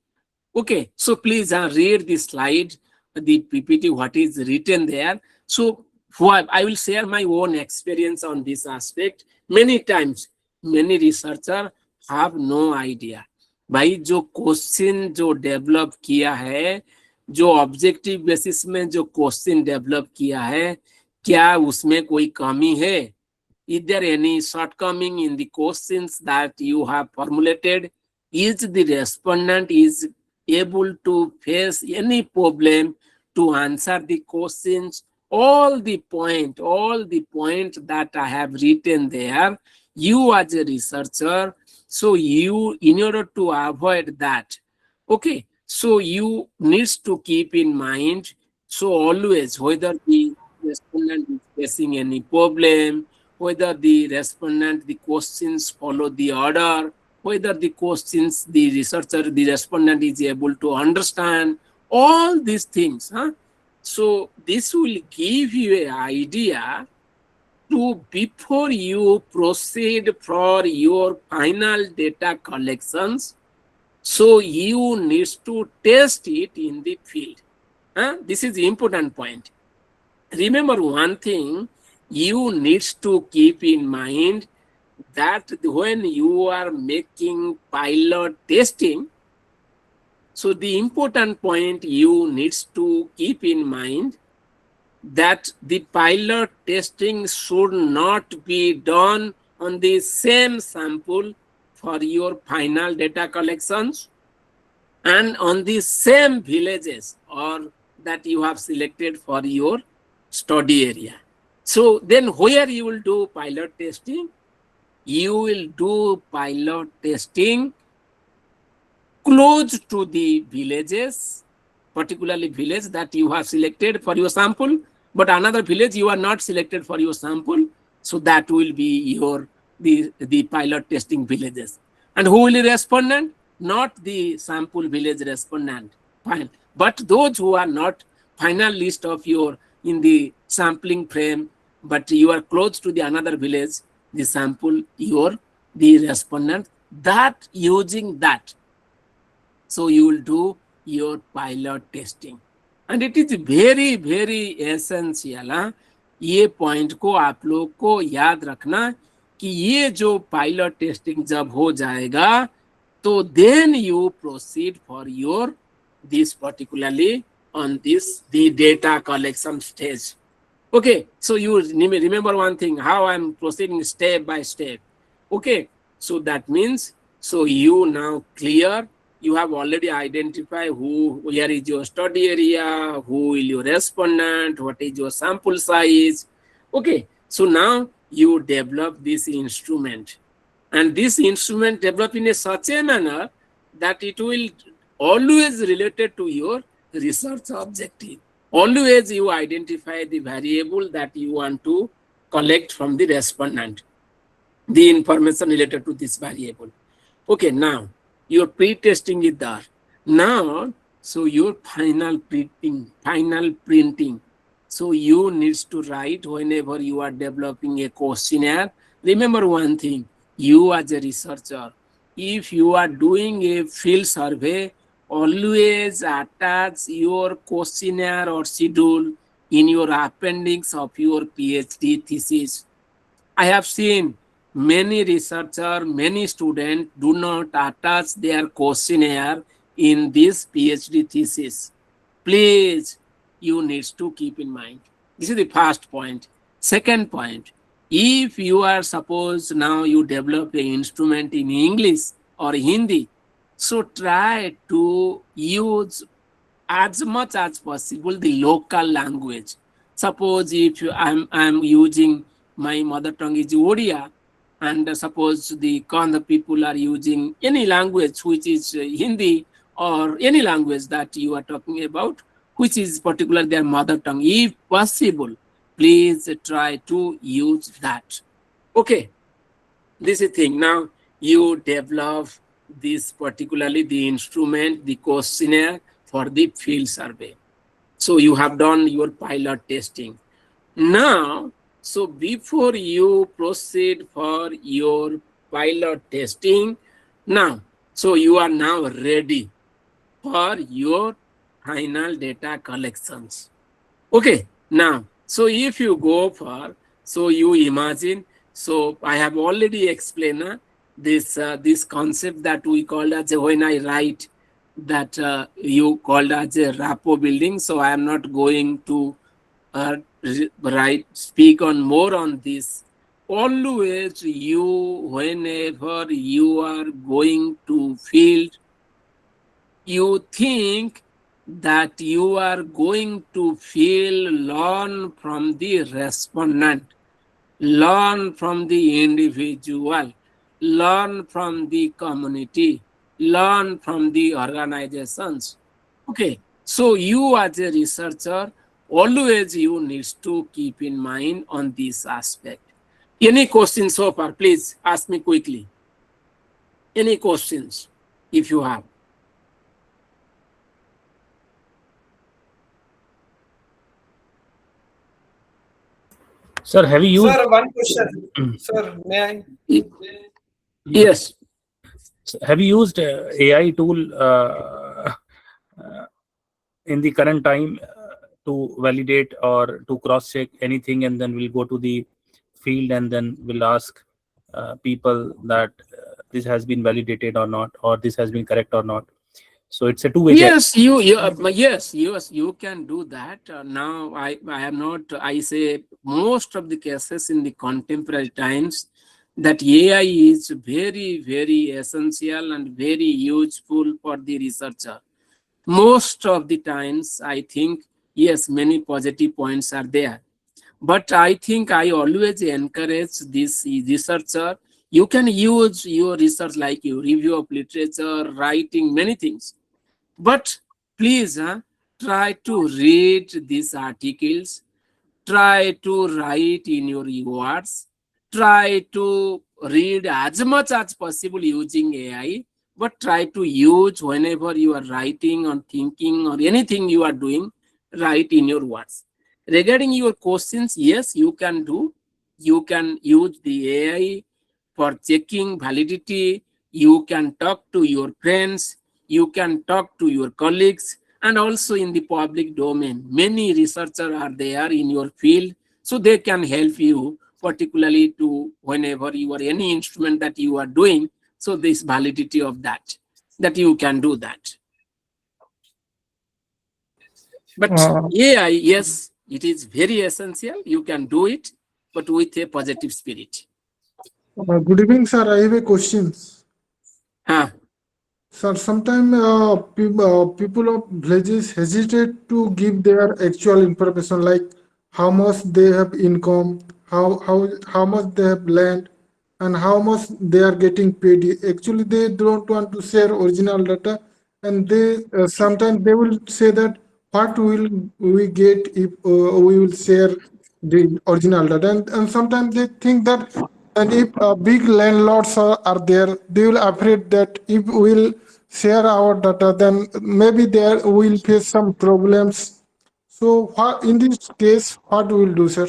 Okay, so please read the slide, the PPT, what is written there. So I will share my own experience on this aspect. Many times, many researchers have no idea. भाई जो question जो develop किया है, जो objective basis में जो question develop किया है, क्या उसमें कोई कमी है? Is there any shortcoming in the questions that you have formulated? Is the respondent is able to face any problem to answer the questions? All the point that I have written there, you as a researcher, so you, in order to avoid that, okay, So you needs to keep in mind, so always whether the respondent is facing any problem, whether the respondent, the questions follow the order, whether the questions the researcher, the respondent is able to understand, all these things. So this will give you an idea to before you proceed for your final data collections, so you need to test it in the field. This is the important point. Remember one thing, you need to keep in mind that when you are making pilot testing, so the important point you need to keep in mind that the pilot testing should not be done on the same sample for your final data collections and on the same villages or that you have selected for your study area. So then where you will do pilot testing? You will do pilot testing close to the villages, particularly village that you have selected for your sample, but another village you are not selected for your sample. So that will be your the pilot testing villages. And who will be respondent? Not the sample village respondent, fine, but those who are not final list of your in the sampling frame, but you are close to the another village, the sample your the respondent, that using that. So you will do your pilot testing. And it is very very essential. ये point को आप लोग को याद रखना कि ये जो पायलट टेस्टिंग जब हो जाएगा तो then you proceed for your this particularly on this the data collection stage. Okay, so you remember one thing, how I'm proceeding step by step. Okay, so that means, so you now clear, you have already identified where is your study area, who will your respondent, what is your sample size. Okay, so now you develop this instrument, and this instrument developed in such a manner that it will always related to your research objective. Always you identify the variable that you want to collect from the respondent, the information related to this variable. Okay, now your pre-testing is there. Now, so your final printing. So you need to write whenever you are developing a questionnaire. Remember one thing, you as a researcher, if you are doing a field survey, always attach your questionnaire or schedule in your appendix of your PhD thesis. I have seen many researchers, many students do not attach their questionnaire in this PhD thesis. Please, you need to keep in mind. This is the first point. Second point, if you are suppose now you develop an instrument in English or Hindi, so try to use as much as possible the local language. Suppose if I'm using my mother tongue is Odia, and suppose the Kanda people are using any language which is Hindi or any language that you are talking about, which is particular their mother tongue. If possible, please try to use that. Okay, this is the thing. Now you develop this particularly the instrument, the questionnaire for the field survey. So you have done your pilot testing. Now, so before you proceed for your pilot testing, now, so you are now ready for your final data collections. Okay, now, so if you go for, so you imagine, so I have already explained this concept that we call as when I write that you called as a rapport building. So I am not going to speak on more on this. Always you, whenever you are going to field, you think that you are going to learn from the respondent, learn from the individual, learn from the community, learn from the organizations. Okay, so you as a researcher, always you need to keep in mind on this aspect. Any questions so far? Please ask me quickly. Any questions, if you have? Sir, have you used? Sir, one question. Sir, may I? Yes. Have you used AI tool in the current time to validate or to cross check anything, and then we'll go to the field and then we'll ask people that this has been validated or not, or this has been correct or not. So it's a two-way. Yes, yes, you can do that. Now, I am not. I say most of the cases in the contemporary times that AI is very, very essential and very useful for the researcher. Most of the times, I think yes, many positive points are there. But I think I always encourage this researcher. You can use your research like your review of literature, writing, many things. But please try to read these articles, try to write in your words, try to read as much as possible using AI, but try to use whenever you are writing or thinking or anything you are doing, write in your words. Regarding your questions, yes, you can do. You can use the AI for checking validity. You can talk to your friends. You can talk to your colleagues, and also in the public domain. Many researchers are there in your field, so they can help you, particularly to whenever you are any instrument that you are doing. So this validity of that you can do that. But AI, yes, it is very essential. You can do it, but with a positive spirit. Good evening, sir. I have a question. Sir, sometimes people of villages hesitate to give their actual information, like how much they have income, how much they have land, and how much they are getting paid. Actually, they don't want to share original data, and they sometimes they will say that what will we get if we will share the original data, and sometimes they think that, and if big landlords are there, they will afraid that if we'll share our data, then maybe there will face some problems. So what, in this case, what we will do, sir?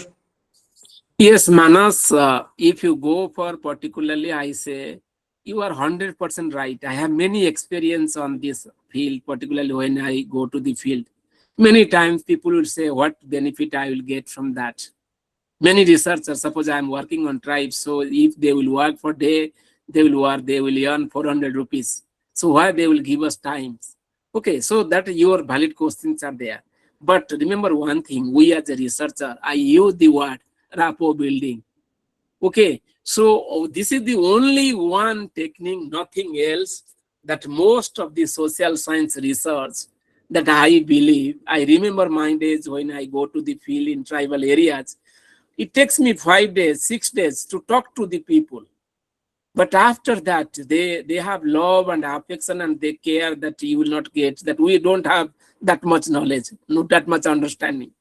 Yes, Manas, if you go for particularly, I say you are 100% right. I have many experience on this field, particularly when I go to the field. Many times people will say, what benefit I will get from that? Many researchers, suppose I am working on tribes, so if they will work for day, they will earn 400 rupees. So why they will give us times? Okay, so that your valid questions are there. But remember one thing, we as a researcher, I use the word rapport building. Okay, so this is the only one technique, nothing else, that most of the social science research that I believe, I remember my days when I go to the field in tribal areas, it takes me 5 days, 6 days to talk to the people. But after that, they have love and affection, and they care that you will not get, that we don't have that much knowledge, not that much understanding.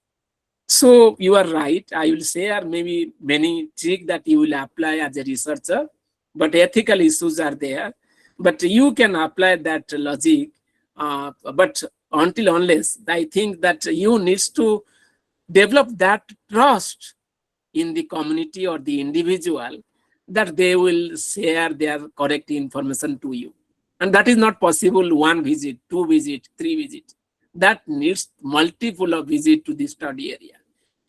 So you are right. I will share maybe many tricks that you will apply as a researcher, but ethical issues are there. But you can apply that logic. But unless I think that you need to develop that trust in the community or the individual, that they will share their correct information to you. And that is not possible one visit, 2 visit, 3 visit. That needs multiple of visit to the study area.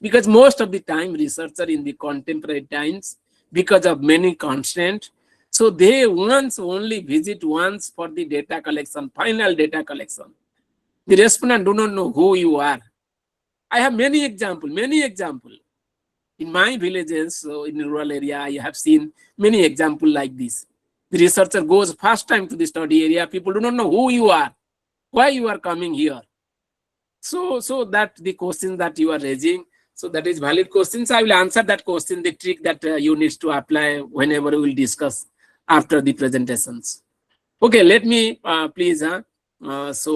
Because most of the time researcher in the contemporary times, because of many constraints, so they only visit once for the data collection, final data collection. The respondent do not know who you are. I have many examples. In my villages, so in rural area, I have seen many examples like this. The researcher goes first time to the study area, people do not know who you are, why you are coming here. So that the questions that you are raising, so that is valid questions. I will answer that question, the trick that you need to apply whenever we will discuss after the presentations. Okay, let me please Just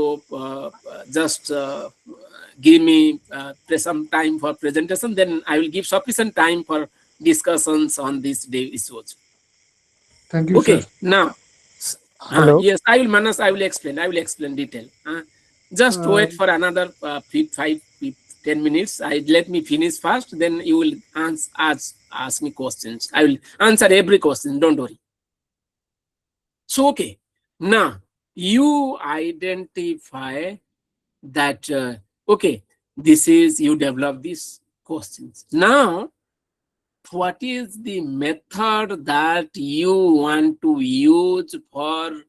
give me some time for presentation, then I will give sufficient time for discussions on this day issues. Thank you, Okay, sir. now, Hello. yes, I will, Manas, I will explain detail. Just wait for another 10 minutes. Let me finish first, then you will ask me questions. I will answer every question, don't worry. So, okay, now you identify that, okay, this is, you develop these questions. Now, what is the method that you want to use for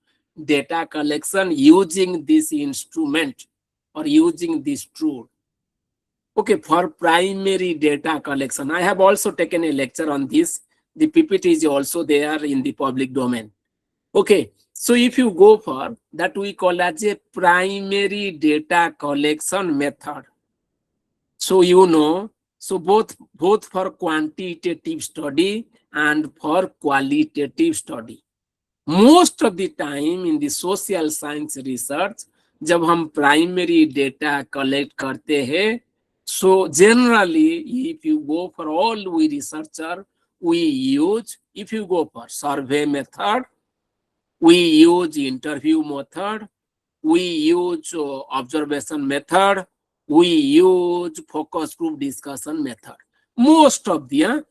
data collection using this instrument or using this tool? Okay, for primary data collection, I have also taken a lecture on this. The PPT is also there in the public domain. Okay, so if you go for that, we call as a primary data collection method. So you know, so both for quantitative study and for qualitative study. Most of the time in the social science research, जब हम primary data collect करते हैं, so generally if you go for all we researcher, we use, if you go for survey method, we use interview method, we use observation method, we use focus group discussion method. Most of the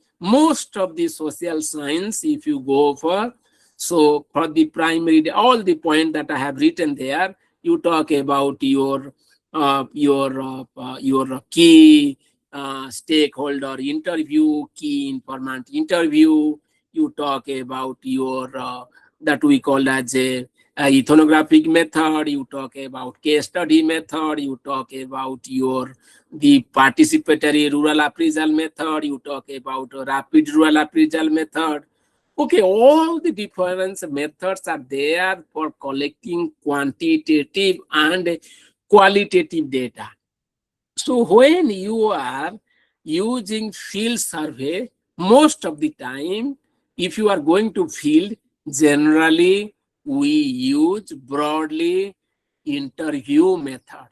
social science, if you go for, so for the primary, all the point that I have written there, you talk about your key stakeholder interview, key informant interview. You talk about your that we call as a ethnographic method. You talk about case study method. You talk about the participatory rural appraisal method. You talk about rapid rural appraisal method. Okay, all the different methods are there for collecting quantitative and qualitative data. So when you are using field survey, most of the time, if you are going to field, generally we use broadly interview method.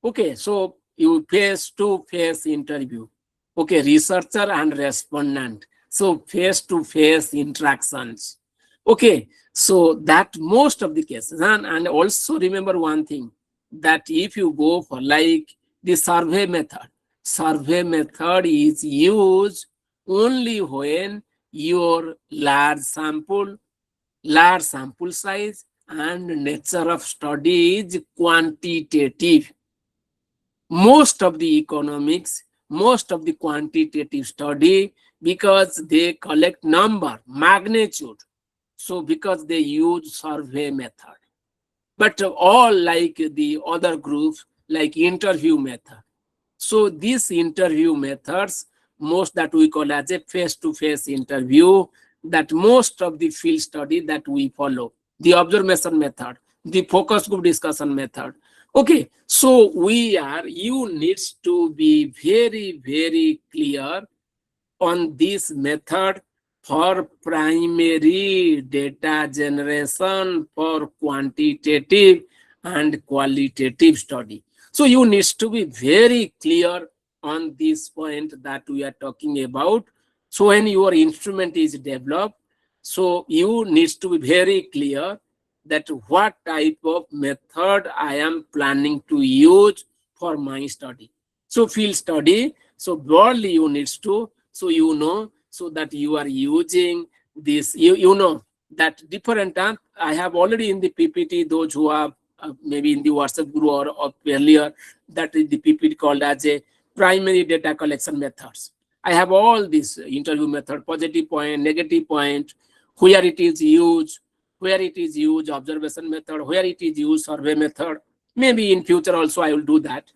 Okay, so you face-to-face interview. Okay, researcher and respondent. So face-to-face interactions. Okay, so that most of the cases. And also remember one thing, that if you go for like the survey method is used only when your large sample size and nature of study is quantitative. Most of the economics, most of the quantitative study, because they collect number, magnitude. So because they use survey method. But all like the other groups, like interview method. So these interview methods, most that we call as a face-to-face interview, that most of the field study that we follow, the observation method, the focus group discussion method. Okay, so you needs to be very, very clear on this method for primary data generation for quantitative and qualitative study. So you need to be very clear on this point that we are talking about. So when your instrument is developed, so you need to be very clear that what type of method I am planning to use for my study. So field study, so broadly you need to, so you know, so that you are using this, you know that different, I have already in the PPT, those who have maybe in the WhatsApp group or earlier, that is the PPT called as a primary data collection methods. I have all this interview method, positive point, negative point, where it is used, observation method, where it is used, survey method. Maybe in future also I will do that.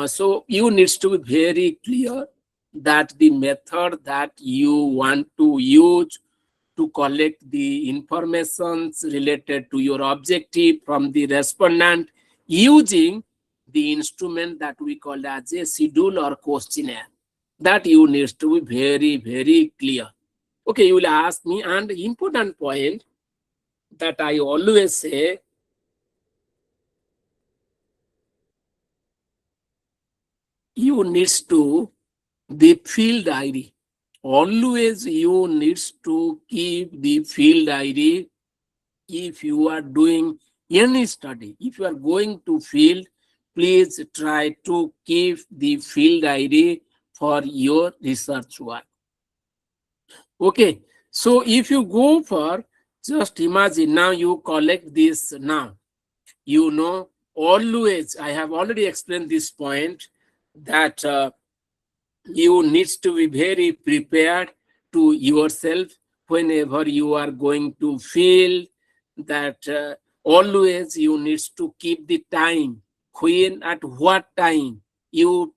So you need to be very clear that the method that you want to use to collect the information related to your objective from the respondent using the instrument that we call as a schedule or questionnaire. That you need to be very, very clear. Okay, you will ask me, and important point that I always say, you needs to the field ID. Always you needs to keep the field ID if you are doing any study. If you are going to field, please try to keep the field ID for your research work. Okay, so if you go for, just imagine now you collect this now. You know, always, I have already explained this point that you needs to be very prepared to yourself whenever you are going to feel that always you needs to keep the time, when, at what time you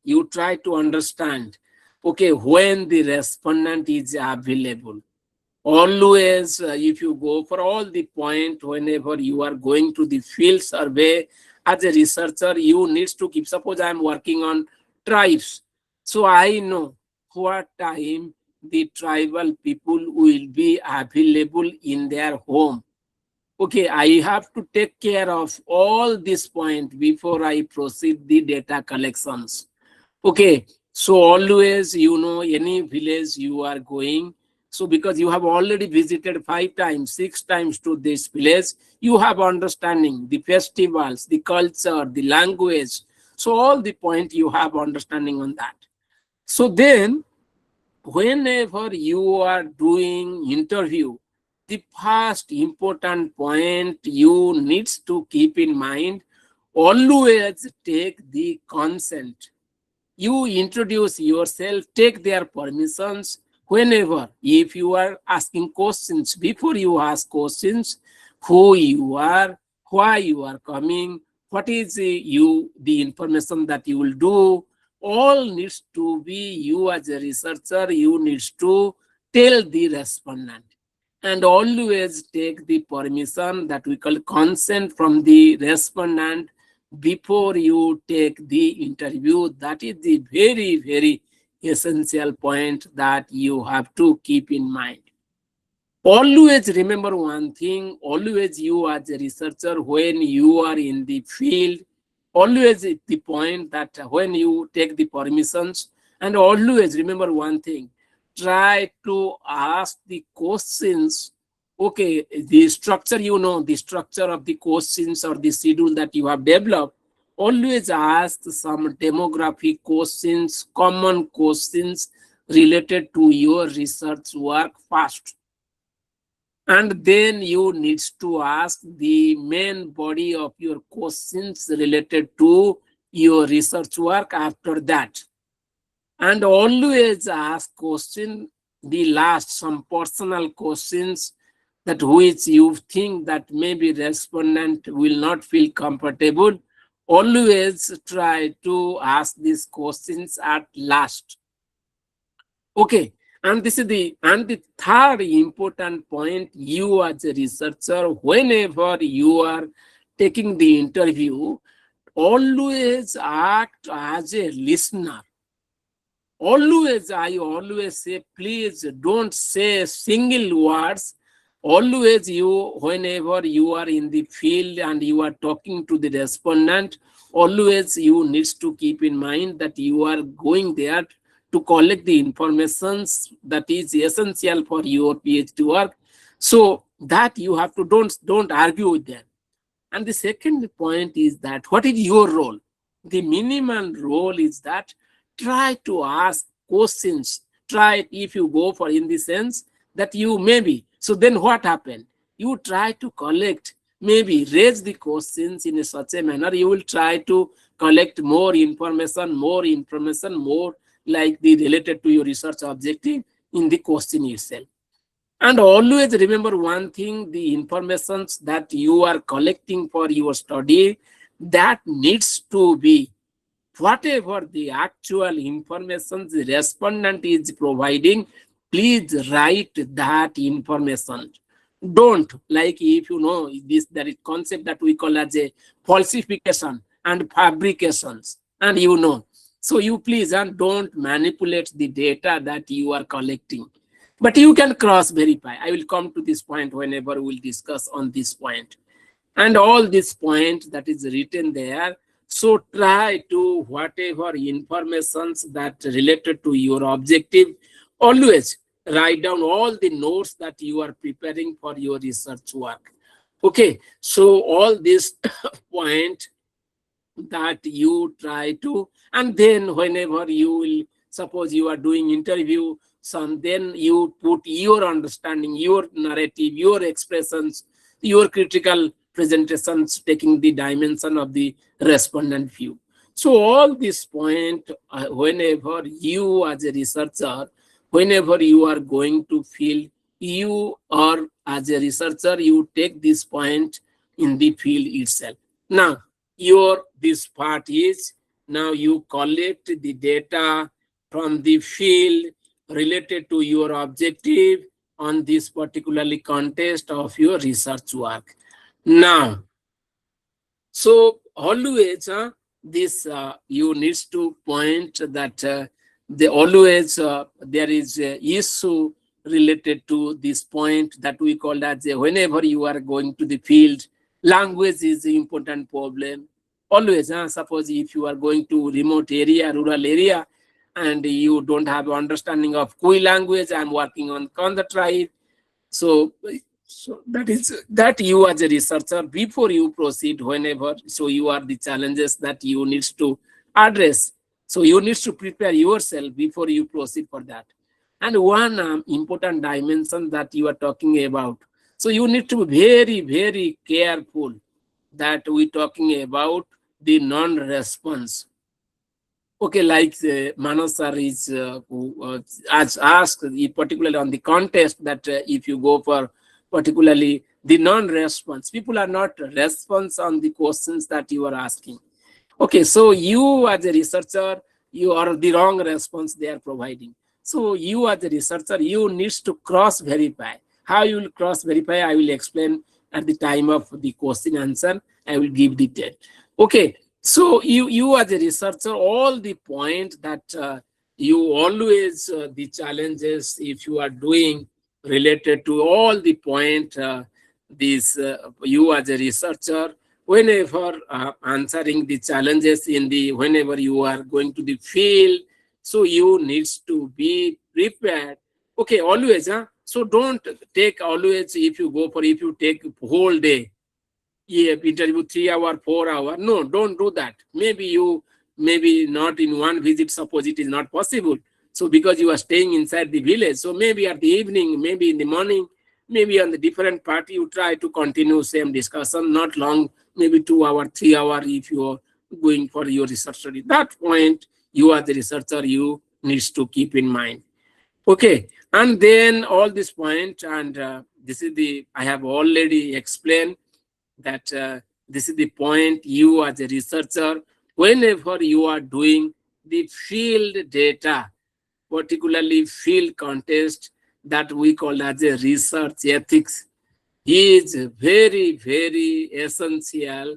you try to understand, okay, when the respondent is available. Always, if you go for all the point, whenever you are going to the field survey, as a researcher, you need to keep, suppose I am working on tribes. So I know what time the tribal people will be available in their home. Okay, I have to take care of all this point before I proceed the data collections. Okay, so always, you know, any village you are going, so because you have already visited 5 times, 6 times to this village, you have understanding the festivals, the culture, the language. So all the point you have understanding on that. So then, whenever you are doing interview, the first important point you needs to keep in mind, always take the consent. You introduce yourself, take their permissions. Whenever, if you are asking questions, before you ask questions, who you are, why you are coming, what is the information that you will do, all needs to be, you as a researcher, you needs to tell the respondent. And always take the permission that we call consent from the respondent before you take the interview. That is the very, very essential point that you have to keep in mind. Always remember one thing, always you as a researcher, when you are in the field, always the point that when you take the permissions, and always remember one thing, try to ask the questions. Okay, the structure, you know, the structure of the questions or the schedule that you have developed, always ask some demographic questions, common questions related to your research work first. And then you need to ask the main body of your questions related to your research work after that. And always ask question, the last, some personal questions that which you think that maybe respondent will not feel comfortable. Always try to ask these questions at last. Okay, and this is the third important point, you as a researcher, whenever you are taking the interview, always act as a listener. Always, I always say, please don't say single words. Always you, whenever you are in the field and you are talking to the respondent, always you need to keep in mind that you are going there to collect the information that is essential for your PhD work. So that you have to, don't argue with them. And the second point is that what is your role? The minimal role is that try to ask questions. Try, if you go for in the sense that you maybe, so then what happened? You try to collect, maybe raise the questions in such a manner, you will try to collect more information, more like the related to your research objective in the question itself. And always remember one thing, the information that you are collecting for your study, that needs to be whatever the actual information the respondent is providing, please write that information. Don't, like if you know this, there is concept that we call as a falsification and fabrications, and you know. So you please and don't manipulate the data that you are collecting. But you can cross verify. I will come to this point whenever we'll discuss on this point. And all this point that is written there, So try to whatever informations that related to your objective, always write down all the notes that you are preparing for your research work. Okay, so all this point that you try to, and then whenever you will, suppose you are doing interview, some then you put your understanding, your narrative, your expressions, your critical presentations, taking the dimension of the respondent view. So all this point, whenever you as a researcher, whenever you are going to field, you are as a researcher, you take this point in the field itself. Now, your this part is, now you collect the data from the field related to your objective on this particularly context of your research work. Now, so always this you need to point that the always there is a issue related to this point that we call as whenever you are going to the field, language is the important problem. Always, suppose if you are going to remote area, rural area, and you don't have understanding of Kui language, I'm working on Kanda tribe. So that is that you as a researcher, before you proceed, whenever, so you are the challenges that you need to address. So you need to prepare yourself before you proceed for that. And one important dimension that you are talking about. So you need to be very, very careful that we're talking about the non-response. Okay, like Manoj sir is who has asked, particularly on the contest, that if you go for particularly the non-response, people are not response on the questions that you are asking. Okay, so you as a researcher, you are the wrong response they are providing. So you as a researcher, you need to cross-verify. How you will cross-verify, I will explain at the time of the question answer. I will give detail. Okay, so you as a researcher, all the point that you always, the challenges if you are doing related to all the point, you as a researcher, whenever answering the challenges in the, whenever you are going to the field, so you needs to be prepared. Okay, always, so don't take always, if you take whole day, yeah, interview 3 hour, 4 hour. No, don't do that. Maybe not in one visit, suppose it is not possible. So because you are staying inside the village, so maybe at the evening, maybe in the morning, maybe on the different part, you try to continue same discussion, not long, maybe 2 hour, 3 hour, if you are going for your research study. That point, you as the researcher, you needs to keep in mind. Okay, and then all this point, and this is the, I have already explained that this is the point, you as a researcher, whenever you are doing the field data, particularly field contest, that we call as a research ethics, is very, very essential.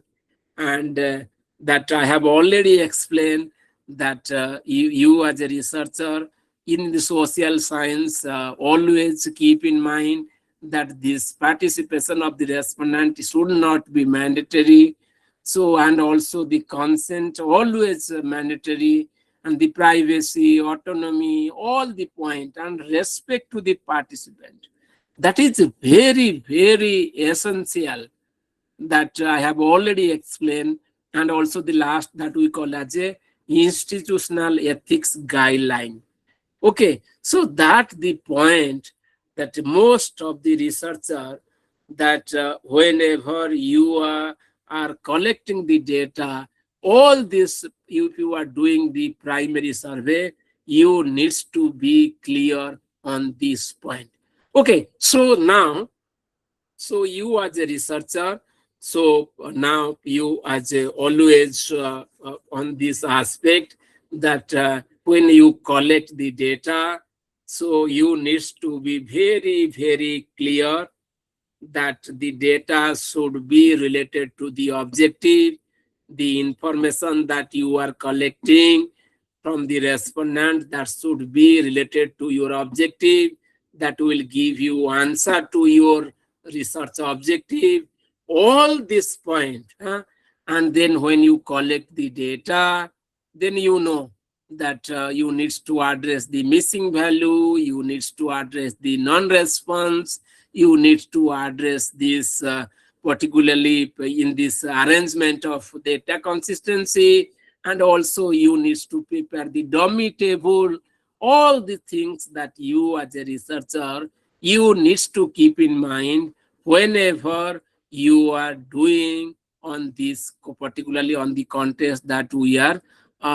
And that I have already explained that you as a researcher in the social science, always keep in mind that this participation of the respondent should not be mandatory. So, and also the consent always mandatory, and the privacy, autonomy, all the point, and respect to the participant. That is very, very essential, that I have already explained. And also the last that we call as a institutional ethics guideline. Okay, so that the point that most of the researcher, that whenever you are collecting the data, all this, if you are doing the primary survey, you needs to be clear on this point. Okay, so now, so you as a researcher, so now you as a always on this aspect, that when you collect the data, so you needs to be very, very clear that the data should be related to the objective, the information that you are collecting from the respondent, that should be related to your objective, that will give you answer to your research objective. All this point, And then when you collect the data, then you know that you need to address the missing value, you need to address the non-response, you need to address this particularly in this arrangement of data consistency, and also you need to prepare the dummy table. All the things that you as a researcher, you need to keep in mind whenever you are doing on this, particularly on the contest that we are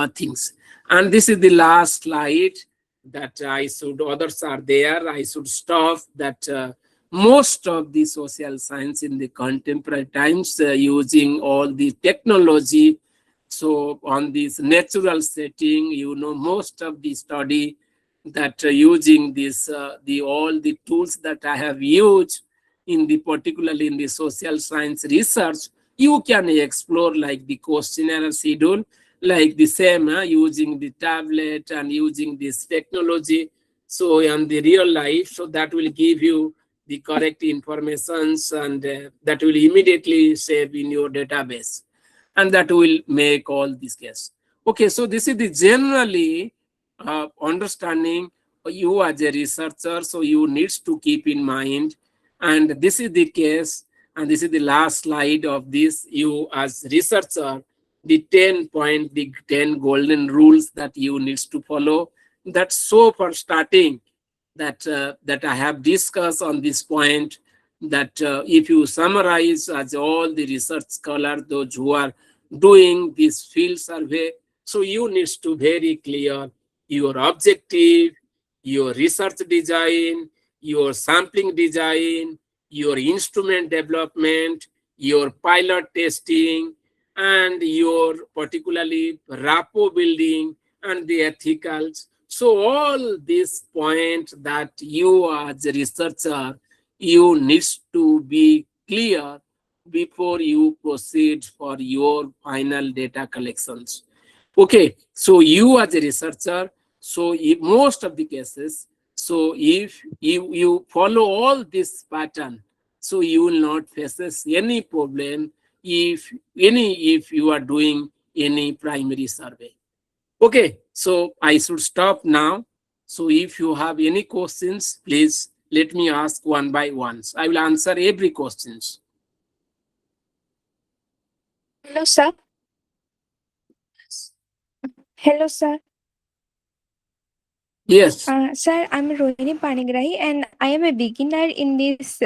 things. And this is the last slide that I should, others are there, I should stop that most of the social science in the contemporary times using all the technology. So on this natural setting, you know, most of the study that using this, the all the tools that I have used in the particularly in the social science research, you can explore like the questionnaire schedule, like the same using the tablet and using this technology. So in the real life, so that will give you the correct informations, and that will immediately save in your database, and that will make all this case. Okay, so this is the generally understanding you as a researcher, so you need to keep in mind. And this is the case, and this is the last slide of this. You as researcher, the 10 point, the 10 golden rules that you need to follow. That's so for starting that that I have discussed on this point, that if you summarize as all the research scholars, those who are doing this field survey, so you need to very clear your objective, your research design, your sampling design, your instrument development, your pilot testing, and your particularly rapport building and the ethicals. So all these points that you as a researcher, you need to be clear before you proceed for your final data collections. Okay, so you as a researcher, so in most of the cases, so if you follow all this pattern, so you will not face any problem if you are doing any primary survey. Okay, so I should stop now. So if you have any questions, please let me ask one by one. I will answer every questions. Hello, sir. Hello, sir. Yes. Sir, I'm Rohini Panigrahi and I am a beginner in this